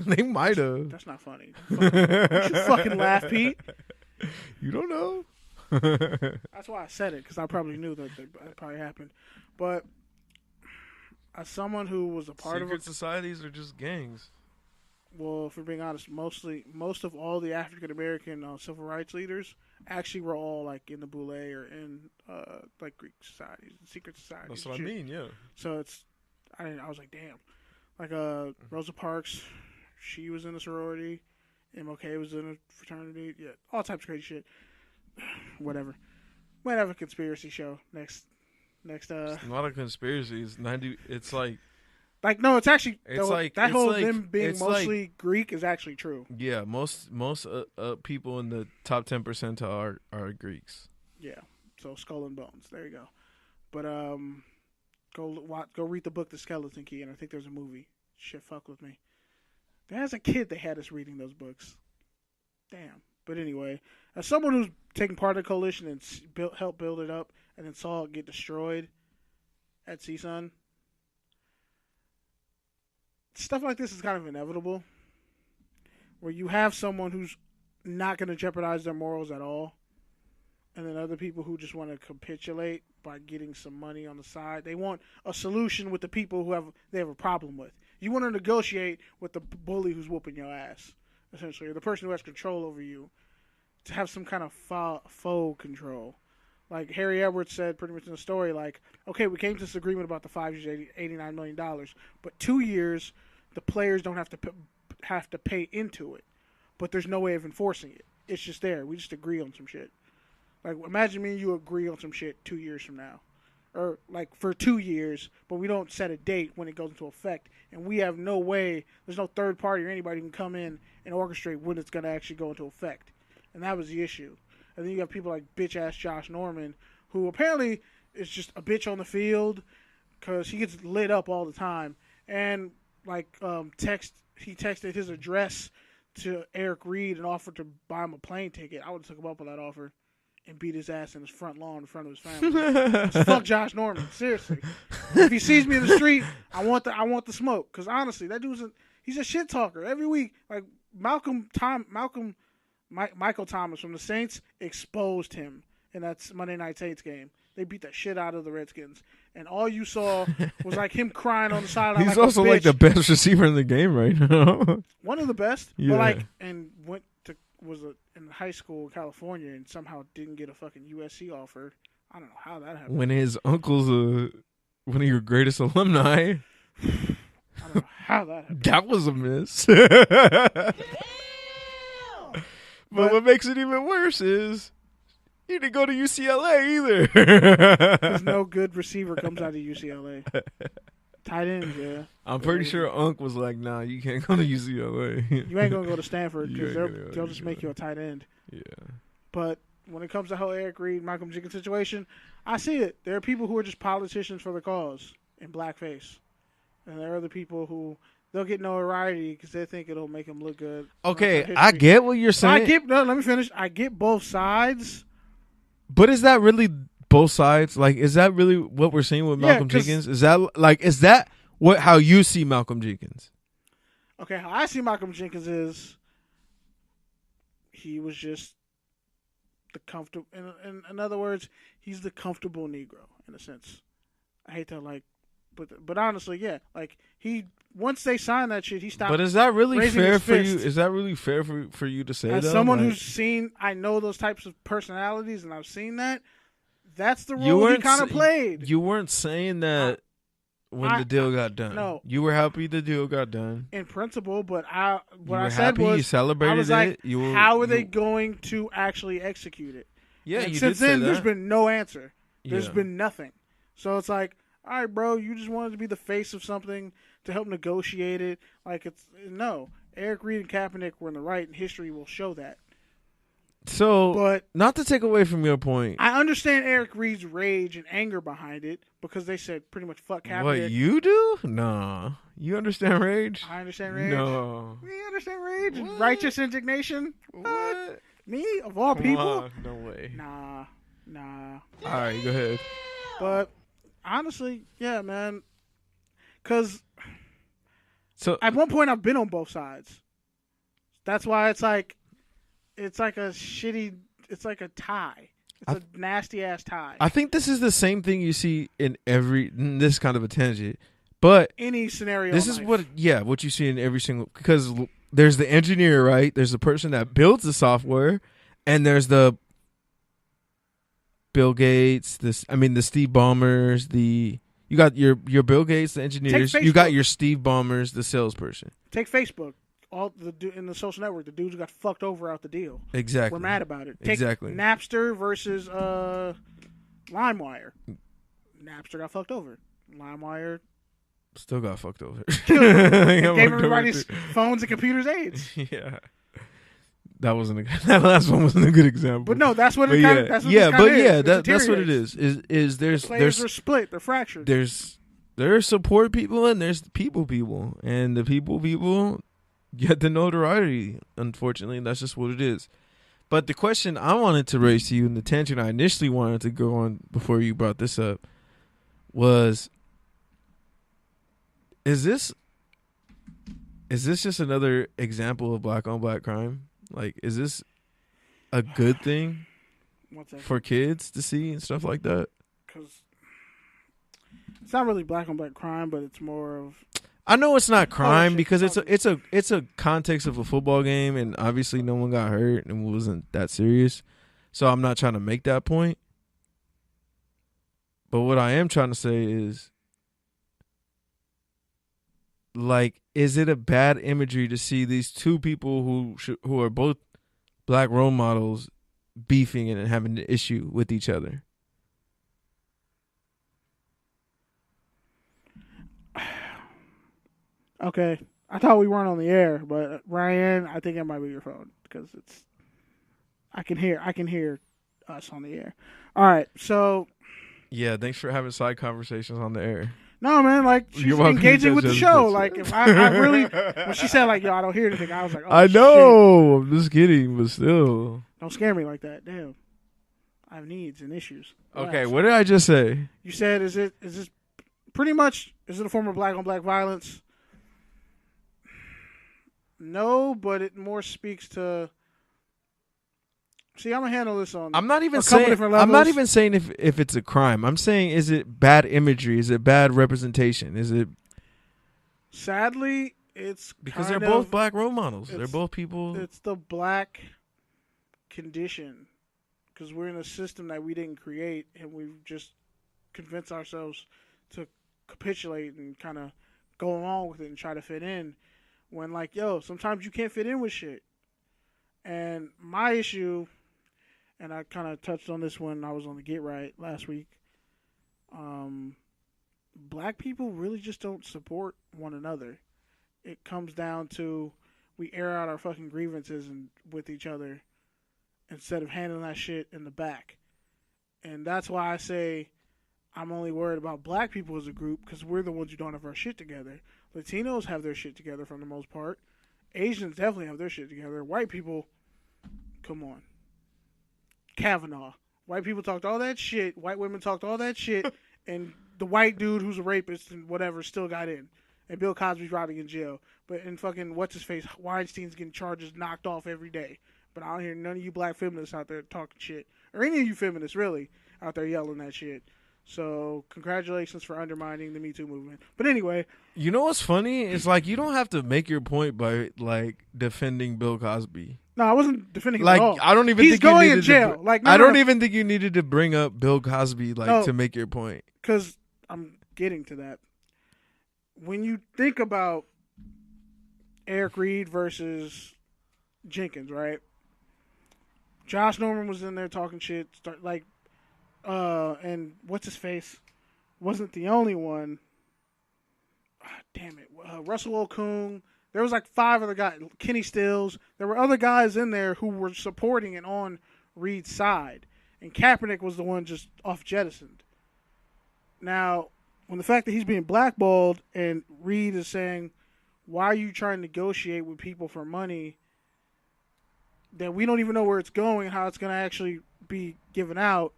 They might have. That's not funny. You should fucking laugh, Pete. You don't know. That's why I said it, because I probably knew that probably happened. But as someone who was a part secret societies are just gangs. Well, if we're being honest, most of all the African American civil rights leaders actually were all in the Boule or in Greek societies, secret societies. That's what I mean, yeah. So I was like, damn. Rosa Parks, she was in a sorority. MLK was in a fraternity. Yeah, all types of crazy shit. Whatever. Might have a conspiracy show next. It's not a conspiracy. It's Like, no, it's actually that whole like, them being mostly Greek is actually true. Yeah, most people in the top 10 percentile are Greeks. Yeah, so Skull and Bones. There you go. But go read the book The Skeleton Key, and I think there's a movie. Shit, fuck with me. As a kid, they had us reading those books. Damn. But anyway, as someone who's taken part of the coalition and helped build it up, and then saw it get destroyed at CSUN, stuff like this is kind of inevitable. Where you have someone who's not going to jeopardize their morals at all, and then other people who just want to capitulate by getting some money on the side. They want a solution with the people who they have a problem with. You want to negotiate with the bully who's whooping your ass, essentially, or the person who has control over you, to have some kind of faux control. Like Harry Edwards said pretty much in the story, like, okay, we came to this agreement about the 5 years, $89 million, but 2 years, the players don't have to pay into it, but there's no way of enforcing it. It's just there. We just agree on some shit. Like, imagine me and you agree on some shit 2 years from now. Or, like, for 2 years, but we don't set a date when it goes into effect. And we have no way, there's no third party or anybody who can come in and orchestrate when it's going to actually go into effect. And that was the issue. And then you have people like bitch-ass Josh Norman, who apparently is just a bitch on the field because he gets lit up all the time. And, like, he texted his address to Eric Reed and offered to buy him a plane ticket. I would have took him up on that offer and beat his ass in his front lawn in front of his family. Fuck Josh Norman, seriously. If he sees me in the street, I want the smoke. Because honestly, that dude's he's a shit talker every week. Like Michael Thomas from the Saints exposed him in that Monday Night Saints game. They beat the shit out of the Redskins, and all you saw was like him crying on the sideline. He's like also like the best receiver in the game right now. One of the best, yeah. But in high school in California and somehow didn't get a fucking USC offer. I don't know how that happened. When his uncle's one of your greatest alumni. I don't know how that happened. That was a miss. But what makes it even worse is he didn't go to UCLA either. There's no good receiver comes out of UCLA. Tight ends, yeah. I'm pretty sure Unc was like, nah, you can't go to UCLA. You ain't going to go to Stanford because they'll just make you a tight end. Yeah. But when it comes to the whole Eric Reed, Malcolm Jenkins situation, I see it. There are people who are just politicians for the cause in blackface. And there are other people who they'll get notoriety because they think it'll make them look good. Okay, I get what you're saying. Let me finish. I get both sides. But is that really both sides? Like, is that really what we're seeing with Malcolm Jenkins? Is that how you see Malcolm Jenkins? Okay, how I see Malcolm Jenkins is he was just the comfortable. In other words, he's the comfortable Negro in a sense. I hate that, but honestly, yeah, like once they signed that shit, he stopped. But is that really fair for you? Is that really fair for you to say? As someone who's seen, I know those types of personalities, and I've seen that. That's the role he kind of played. You weren't saying that when the deal got done. No, you were happy the deal got done in principle, but I said happy, was you celebrated I was like, it. How are they going to actually execute it? Yeah, and you since did then, say there's that. been no answer. There's Yeah. been nothing. So it's like, all right, bro, you just wanted to be the face of something to help negotiate it. Like, no. Eric Reed and Kaepernick were in the right, and history will show that. So, but not to take away from your point, I understand Eric Reed's rage and anger behind it because they said pretty much fuck Kaepernick. What you do? Nah. You understand rage? I understand rage. No. We understand rage and What? righteous indignation. What? Me? Of all people? On. No way. Nah. All right, go ahead. But honestly, yeah, man. Because at one point I've been on both sides. That's why it's like a shitty. It's like a tie. It's a nasty ass tie. I think this is the same thing you see in this kind of a tangent, but any scenario. This is what you see in every single, because there's the engineer, right? There's the person that builds the software, and there's the Bill Gates. The Steve Ballmers. You got your Bill Gates, the engineers. You got your Steve Ballmers, the salesperson. Take Facebook. In the social network, the dudes got fucked over out the deal. Exactly. We're mad about it. Take exactly. Napster versus LimeWire. Napster got fucked over. LimeWire Still got fucked over. Gave everybody's phones and computers AIDS. Yeah. That last one wasn't a good example. But no, that's what it kind of. That's what that's what it is. Is there's the players are split. They're fractured. There's support people and there's people, and the people get the notoriety. Unfortunately, that's just what it is. But the question I wanted to raise to you, and the tangent I initially wanted to go on before you brought this up, was: Is this just another example of black on black crime? Like, is this a good thing for kids to see and stuff like that? Because it's not really black on black crime, but it's more of. I know it's not crime because it's a context of a football game, and obviously no one got hurt and it wasn't that serious. So I'm not trying to make that point. But what I am trying to say is, like, is it a bad imagery to see these two people who are both black role models beefing and having an issue with each other? Okay, I thought we weren't on the air, but Ryan, I think it might be your phone because I can hear us on the air. All right, so yeah, thanks for having side conversations on the air. No, man, like, she's engaging with the show. Like, if I really, when she said, like, yo, I don't hear anything, I was like, oh, I know, shit. I'm just kidding, but still. Don't scare me like that, damn. I have needs and issues. Okay, what did I just say? You said, is it a form of black on black violence? No, but it more speaks to. See, I'm gonna handle this on. I'm not even saying if it's a crime. I'm saying, is it bad imagery? Is it bad representation? Is it? Sadly, it's because they're both black role models. They're both people. It's the black condition, because we're in a system that we didn't create, and we've just convinced ourselves to capitulate and kind of go along with it and try to fit in. When, like, yo, sometimes you can't fit in with shit. And my issue, and I kind of touched on this when I was on the Get Right last week, black people really just don't support one another. It comes down to we air out our fucking grievances with each other instead of handling that shit in the back. And that's why I say I'm only worried about black people as a group, because we're the ones who don't have our shit together. Latinos have their shit together for the most part. Asians definitely have their shit together. White people, come on. Kavanaugh. White people talked all that shit. White women talked all that shit. And the white dude who's a rapist and whatever still got in. And Bill Cosby's rotting in jail. But in fucking, what's-his-face, Weinstein's getting charges knocked off every day. But I don't hear none of you black feminists out there talking shit. Or any of you feminists, really, out there yelling that shit. So, congratulations for undermining the Me Too movement. But anyway. You know what's funny? It's like, you don't have to make your point by, like, defending Bill Cosby. No, I wasn't defending him at all. I don't even He's think going you in jail. I don't even think you needed to bring up Bill Cosby, like, to make your point. Because I'm getting to that. When you think about Eric Reed versus Jenkins, right? Josh Norman was in there talking shit, and what's his face wasn't the only one. Damn it, Russell Okung. There was like 5 other guys. Kenny Stills. There were other guys in there who were supporting and on Reed's side, and Kaepernick was the one just off jettisoned. Now, when the fact that he's being blackballed and Reed is saying, "Why are you trying to negotiate with people for money that we don't even know where it's going, how it's going to actually be given out?"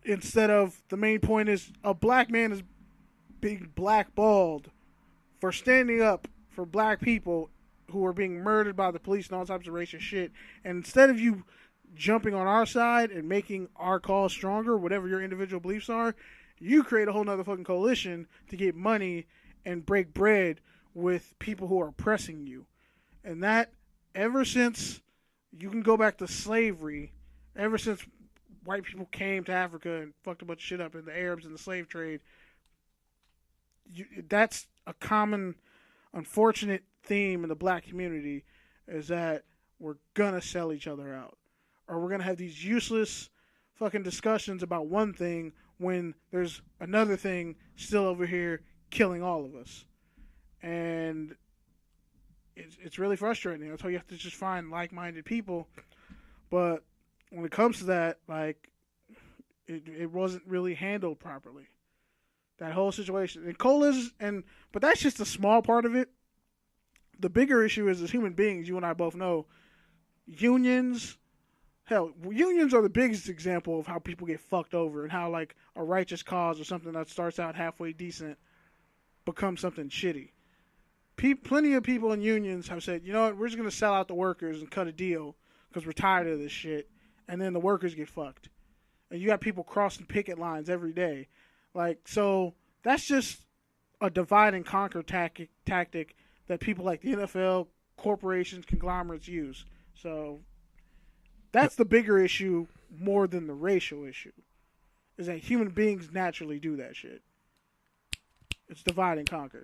Instead of, the main point is a black man is being blackballed for standing up for black people who are being murdered by the police and all types of racist shit. And instead of you jumping on our side and making our cause stronger, whatever your individual beliefs are, you create a whole nother fucking coalition to get money and break bread with people who are oppressing you. And that, ever since, you can go back to slavery, ever since white people came to Africa and fucked a bunch of shit up, in the Arabs and the slave trade, that's a common, unfortunate theme in the black community, is that we're gonna sell each other out. Or we're gonna have these useless fucking discussions about one thing when there's another thing still over here killing all of us. And it's really frustrating. That's why you have to just find like-minded people. But when it comes to that, like, it wasn't really handled properly. That whole situation. And but that's just a small part of it. The bigger issue is, as human beings, you and I both know, unions are the biggest example of how people get fucked over and how, like, a righteous cause or something that starts out halfway decent becomes something shitty. Plenty of people in unions have said, you know what, we're just going to sell out the workers and cut a deal because we're tired of this shit. And then the workers get fucked. And you got people crossing picket lines every day. Like, so that's just a divide and conquer tactic that people like the NFL, corporations, conglomerates use. So that's the bigger issue more than the racial issue, is that human beings naturally do that shit. It's divide and conquer.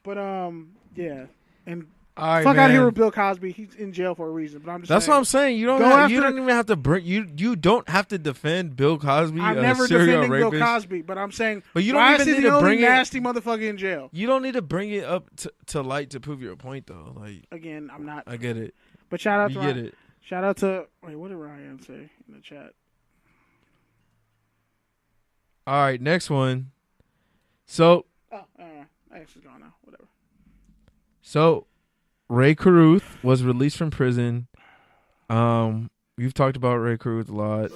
But, yeah. And right, fuck out of here with Bill Cosby. He's in jail for a reason. But I'm just That's saying, what I'm saying. You don't even have to bring you don't have to defend Bill Cosby. I'm never defending Bill Cosby, but I'm saying, but you don't even need to bring nasty motherfucker in jail. You don't need to bring it up to light to prove your point, though. Like, again, I'm not. I get it. But shout out to Ryan. Get it. Shout out to what did Ryan say in the chat? All right, next one. So, it's gone now. Whatever. So, Ray Caruth was released from prison. You've talked about Ray Caruth a lot.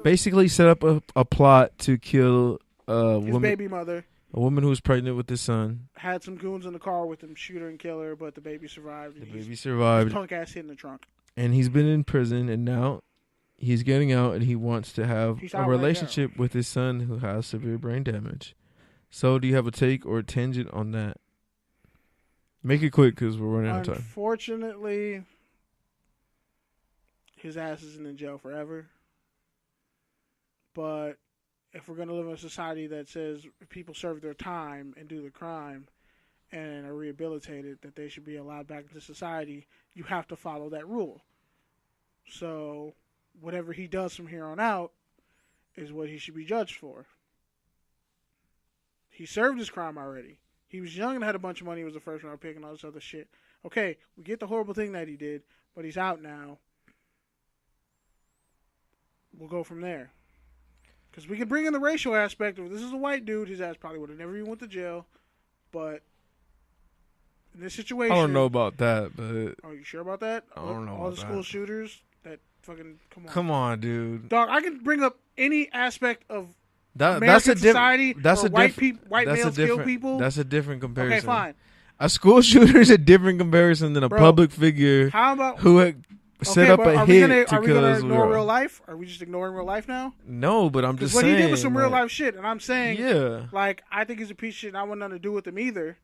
Basically, set up a plot to kill his baby mother. A woman who was pregnant with his son. Had some goons in the car with him, shoot her and kill her, but the baby survived. The baby survived. Punk ass hit in the trunk. And he's been in prison, and now he's getting out, and he wants to have a relationship with his son who has severe brain damage. So, do you have a take or a tangent on that? Make it quick because we're running out of time. Unfortunately, his ass isn't in jail forever. But if we're going to live in a society that says if people serve their time and do the crime and are rehabilitated, that they should be allowed back into society, you have to follow that rule. So whatever he does from here on out is what he should be judged for. He served his crime already. He was young and had a bunch of money. He was the first round pick and all this other shit. Okay, we get the horrible thing that he did, but he's out now. We'll go from there. Because we can bring in the racial aspect of this is a white dude. His ass probably would have never even went to jail. But in this situation... I don't know about that, but... Are you sure about that? I don't know all about the school that. shooters that fucking... Come on, dude. Dog, I can bring up any aspect of that's a society that's or a white males kill people. That's a different comparison. Okay, fine. A school shooter is a different comparison than a public figure who had set up a hit to kill us. Are we going to ignore real life? Are we just ignoring real life now? No, but I'm just saying. What he did was some real life shit, and I'm saying, yeah, like, I think he's a piece of shit, and I want nothing to do with him either.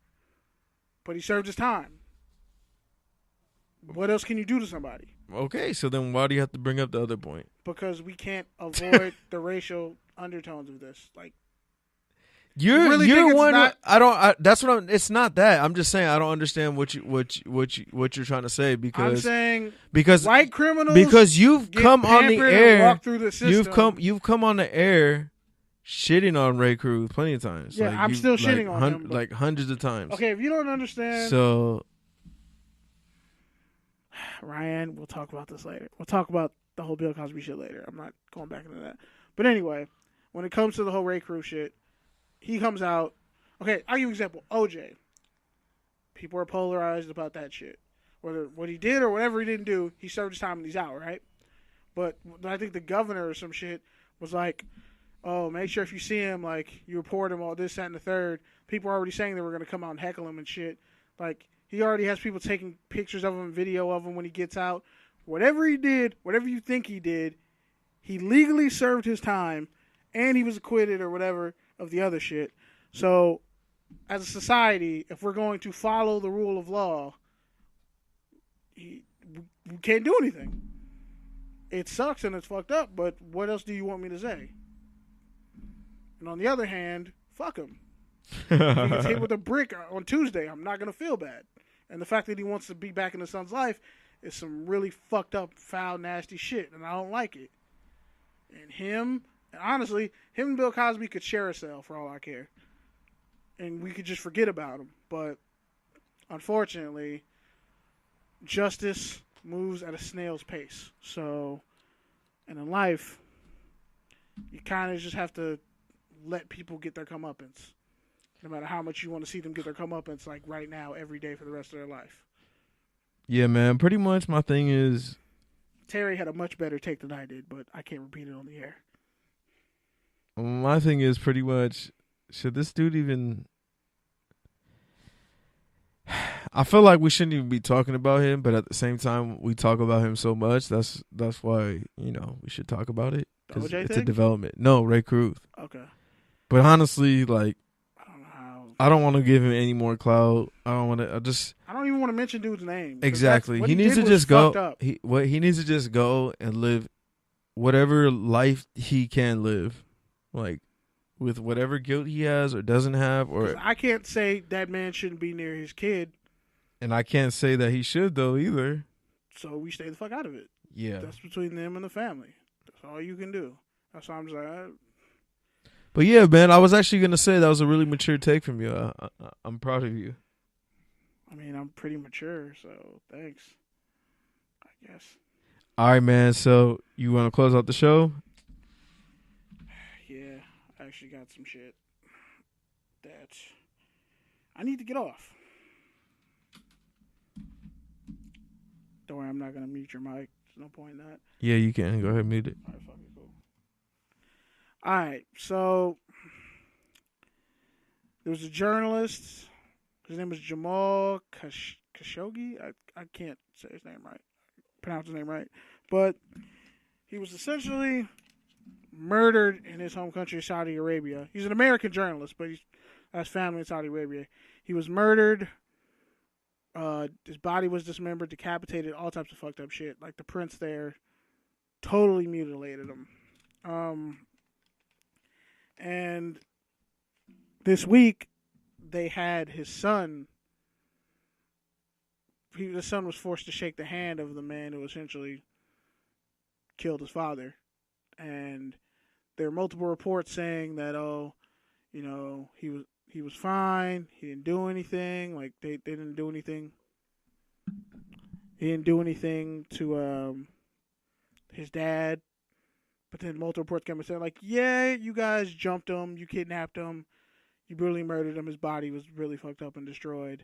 But he served his time. What else can you do to somebody? Okay, so then why do you have to bring up the other point? Because we can't avoid the racial undertones of this. Like, you're really one. That's what I'm. It's not that. I'm just saying I don't understand what you're trying to say because I'm saying white criminals because you've come on the air. Walk through the system. You've come on the air shitting on Ray Cruz plenty of times. Yeah, I'm still shitting on him. Like hundreds of times. Okay, if you don't understand. So, Ryan, we'll talk about this later. We'll talk about the whole Bill Cosby shit later. I'm not going back into that. But anyway, when it comes to the whole Ray Cruz shit, he comes out. Okay, I'll give you an example. OJ. People are polarized about that shit. Whether what he did or whatever he didn't do, he served his time and he's out, right? But I think the governor or some shit was like, oh, make sure if you see him, like, you report him, all this, that, and the third. People are already saying they were going to come out and heckle him and shit. Like, he already has people taking pictures of him, video of him when he gets out. Whatever he did, whatever you think he did, he legally served his time, and he was acquitted or whatever of the other shit. So, as a society, if we're going to follow the rule of law, we can't do anything. It sucks and it's fucked up, but what else do you want me to say? And on the other hand, fuck him. If he gets hit with a brick on Tuesday, I'm not going to feel bad. And the fact that he wants to be back in his son's life is some really fucked up, foul, nasty shit, and I don't like it. And him, And honestly, him and Bill Cosby could share a cell for all I care. And we could just forget about him. But unfortunately, justice moves at a snail's pace. So, and in life, you kind of just have to let people get their comeuppance. No matter how much you want to see them get their comeuppance, like right now, every day for the rest of their life. Yeah, man. Pretty much my thing is... Terry had a much better take than I did, but I can't repeat it on the air. My thing is pretty much, should this dude even... I feel like we shouldn't even be talking about him, but at the same time, we talk about him so much. That's why, we should talk about it. Because it's a development. No, Ray Cruz. Okay. But honestly, like, I don't know how. I don't want to give him any more clout. I don't want to. I don't even want to mention dude's name. Exactly. He needs to just go. He needs to just go and live whatever life he can live, like with whatever guilt he has or doesn't have. Or I can't say that man shouldn't be near his kid, and I can't say that he should though either. So we stay the fuck out of it. Yeah, that's between them and the family. That's all you can do. That's why I'm just like. But yeah, man, I was actually gonna say that was a really mature take from you. I'm proud of you. I mean, I'm pretty mature, so thanks. I guess. All right, man. So you want to close out the show? Yeah, I actually got some shit that I need to get off. Don't worry, I'm not gonna mute your mic. There's no point in that. Yeah, you can. Go ahead and mute it. All right, fucking cool. All right, so there was a journalist. His name was Jamal Khashoggi. I can't say his name right, pronounce his name right, but he was essentially murdered in his home country, Saudi Arabia. He's an American journalist, but he has family in Saudi Arabia. He was murdered. His body was dismembered, decapitated, all types of fucked up shit. Like the prince there, totally mutilated him. And this week, they had his son. The son was forced to shake the hand of the man who essentially killed his father. And there are multiple reports saying that, he was fine. He didn't do anything. Like they didn't do anything. He didn't do anything to his dad. But then multiple reports came and said, like, yeah, you guys jumped him, you kidnapped him, you brutally murdered him. His body was really fucked up and destroyed.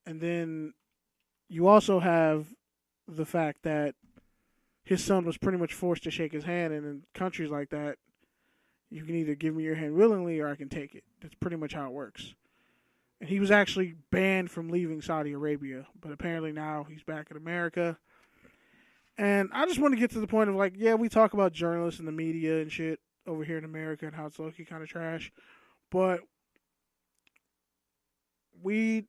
And then you also have the fact that his son was pretty much forced to shake his hand. And in countries like that, you can either give me your hand willingly or I can take it. That's pretty much how it works. And he was actually banned from leaving Saudi Arabia. But apparently now he's back in America. And I just want to get to the point of, like, yeah, we talk about journalists and the media and shit over here in America and how it's low-key kind of trash. But we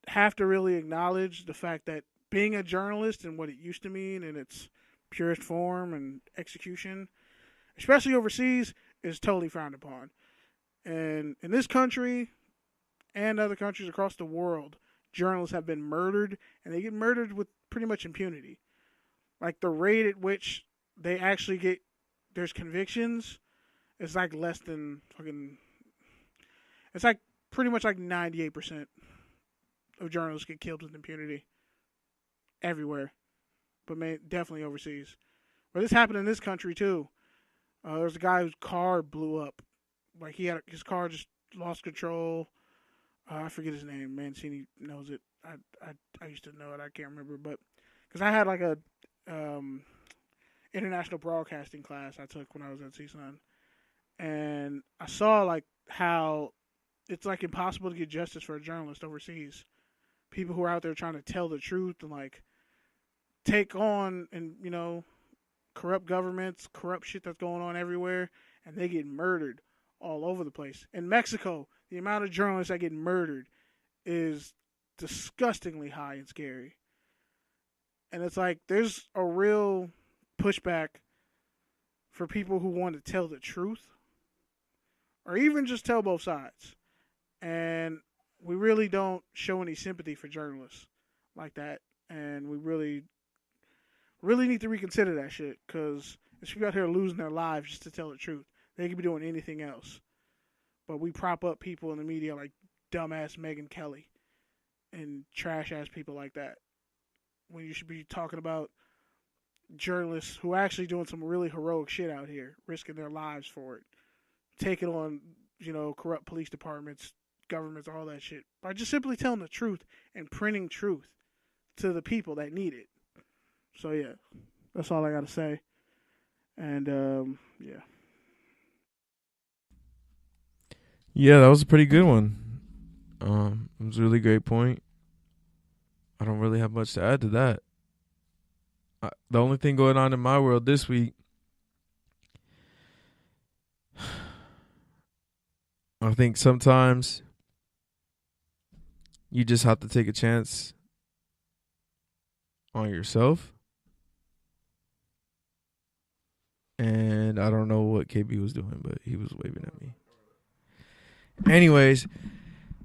have to really acknowledge the fact that being a journalist and what it used to mean in its purest form and execution, especially overseas, is totally frowned upon. And in this country and other countries across the world, journalists have been murdered, and they get murdered with pretty much impunity. Like, the rate at which they actually there's convictions is like less than fucking, it's like pretty much like 98% of journalists get killed with impunity everywhere, but definitely overseas. But this happened in this country too. There was a guy whose car blew up. Like, his car just lost control. I forget his name. Mancini knows it. I used to know it. I can't remember, but because I had like a international broadcasting class I took when I was at CSUN, and I saw like how it's like impossible to get justice for a journalist overseas. People who are out there trying to tell the truth and like take on and corrupt governments, corrupt shit that's going on everywhere, and they get murdered all over the place. In Mexico, the amount of journalists that get murdered is disgustingly high and scary. And it's like there's a real pushback for people who want to tell the truth or even just tell both sides. And we really don't show any sympathy for journalists like that. And we really need to reconsider that shit, because There's people out here losing their lives just to tell the truth. They could be doing anything else. But we prop up people in the media like dumbass Megyn Kelly and trash-ass people like that. When you should be talking about journalists who are actually doing some really heroic shit out here, risking their lives for it. Taking on, corrupt police departments, governments, all that shit. By just simply telling the truth and printing truth to the people that need it. So, yeah. That's all I got to say. And, yeah. Yeah, that was a pretty good one. It was a really great point. I don't really have much to add to that. The only thing going on in my world this week, I think sometimes you just have to take a chance on yourself. And I don't know what KB was doing, but he was waving at me. Anyways,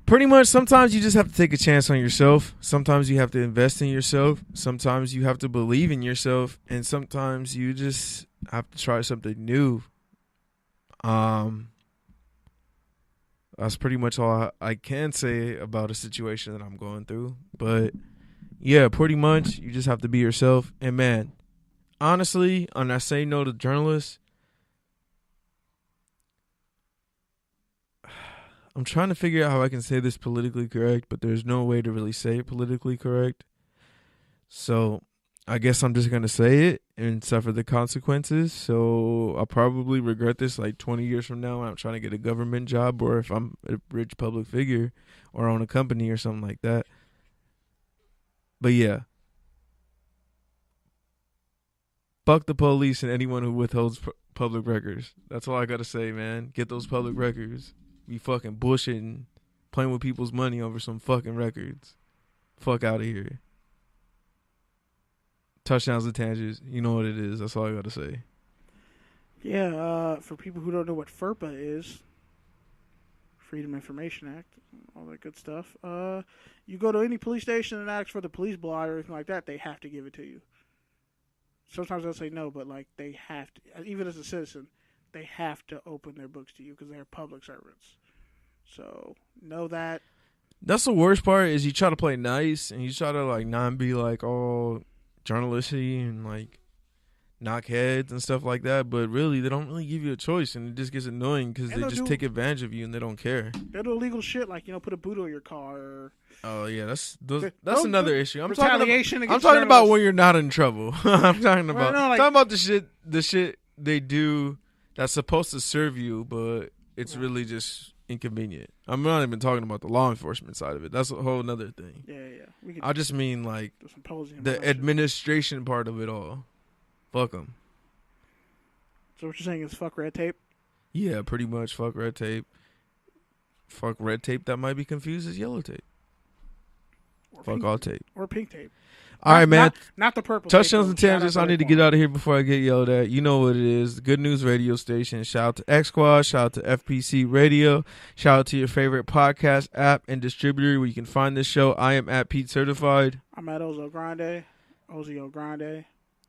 pretty much sometimes you just have to take a chance on yourself. Sometimes you have to invest in yourself. Sometimes you have to believe in yourself. And sometimes you just have to try something new. That's pretty much all I can say about a situation that I'm going through. But, yeah, pretty much you just have to be yourself. And, man, honestly, when I say no to journalists, I'm trying to figure out how I can say this politically correct, but there's no way to really say it politically correct. So I guess I'm just going to say it and suffer the consequences. So I'll probably regret this like 20 years from now when I'm trying to get a government job, or if I'm a rich public figure or own a company or something like that. But yeah. Fuck the police and anyone who withholds public records. That's all I got to say, man. Get those public records. Be fucking bullshitting, playing with people's money over some fucking records. Fuck out of here. Touchdowns and tangents. You know what it is. That's all I got to say. Yeah, for people who don't know what FERPA is, Freedom Information Act, all that good stuff, you go to any police station and ask for the police blotter or anything like that, they have to give it to you. Sometimes they'll say no, but like they have to, even as a citizen, they have to open their books to you because they're public servants. So, know that. That's the worst part is you try to play nice and you try to like not be like all journalisty and like knock heads and stuff like that. But really, they don't really give you a choice, and it just gets annoying because they just take advantage of you and they don't care. They'll do illegal shit like, put a boot on your car. Or, oh, yeah, that's another issue. I'm talking about about when you're not in trouble. I'm talking about the shit they do that's supposed to serve you, but it's really just inconvenient. I'm not even talking about the law enforcement side of it. That's a whole other thing. Yeah. I just mean like the administration part of it all. Fuck them. So what you're saying is fuck red tape? Yeah, pretty much fuck red tape. Fuck red tape that might be confused as yellow tape. Or fuck all tape. Or pink tape. All right, man. Not the purple. Touchdowns and tangents. I need to get out of here before I get yelled at. You know what it is. The Good News Radio Station. Shout out to X Squad. Shout out to FPC Radio. Shout out to your favorite podcast app and distributor where you can find this show. I am at Pete Certified. I'm at Ozio Grande.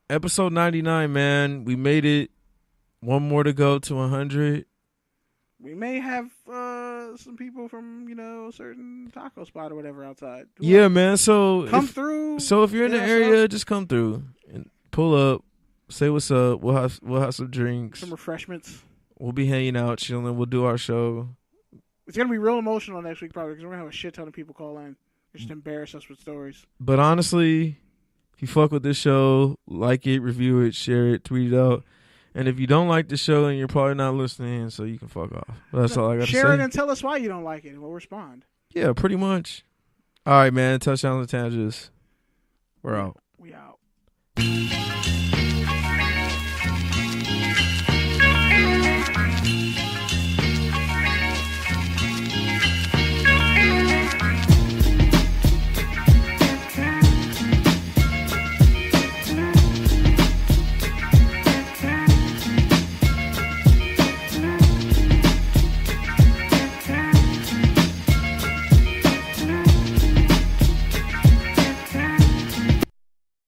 Episode 99, man. We made it. One more to go to 100. We may have some people from, a certain taco spot or whatever outside. Yeah, man. So come through. So if you're in the area, just come through and pull up. Say what's up. We'll have some drinks, some refreshments. We'll be hanging out, chilling. We'll do our show. It's gonna be real emotional next week, probably, because we're gonna have a shit ton of people call in, just embarrass us with stories. But honestly, if you fuck with this show, like it, review it, share it, tweet it out. And if you don't like the show, then you're probably not listening, so you can fuck off. That's all I got to say. Share it and tell us why you don't like it, and we'll respond. Yeah, pretty much. All right, man. Touchdowns and tangents. We're out. We out.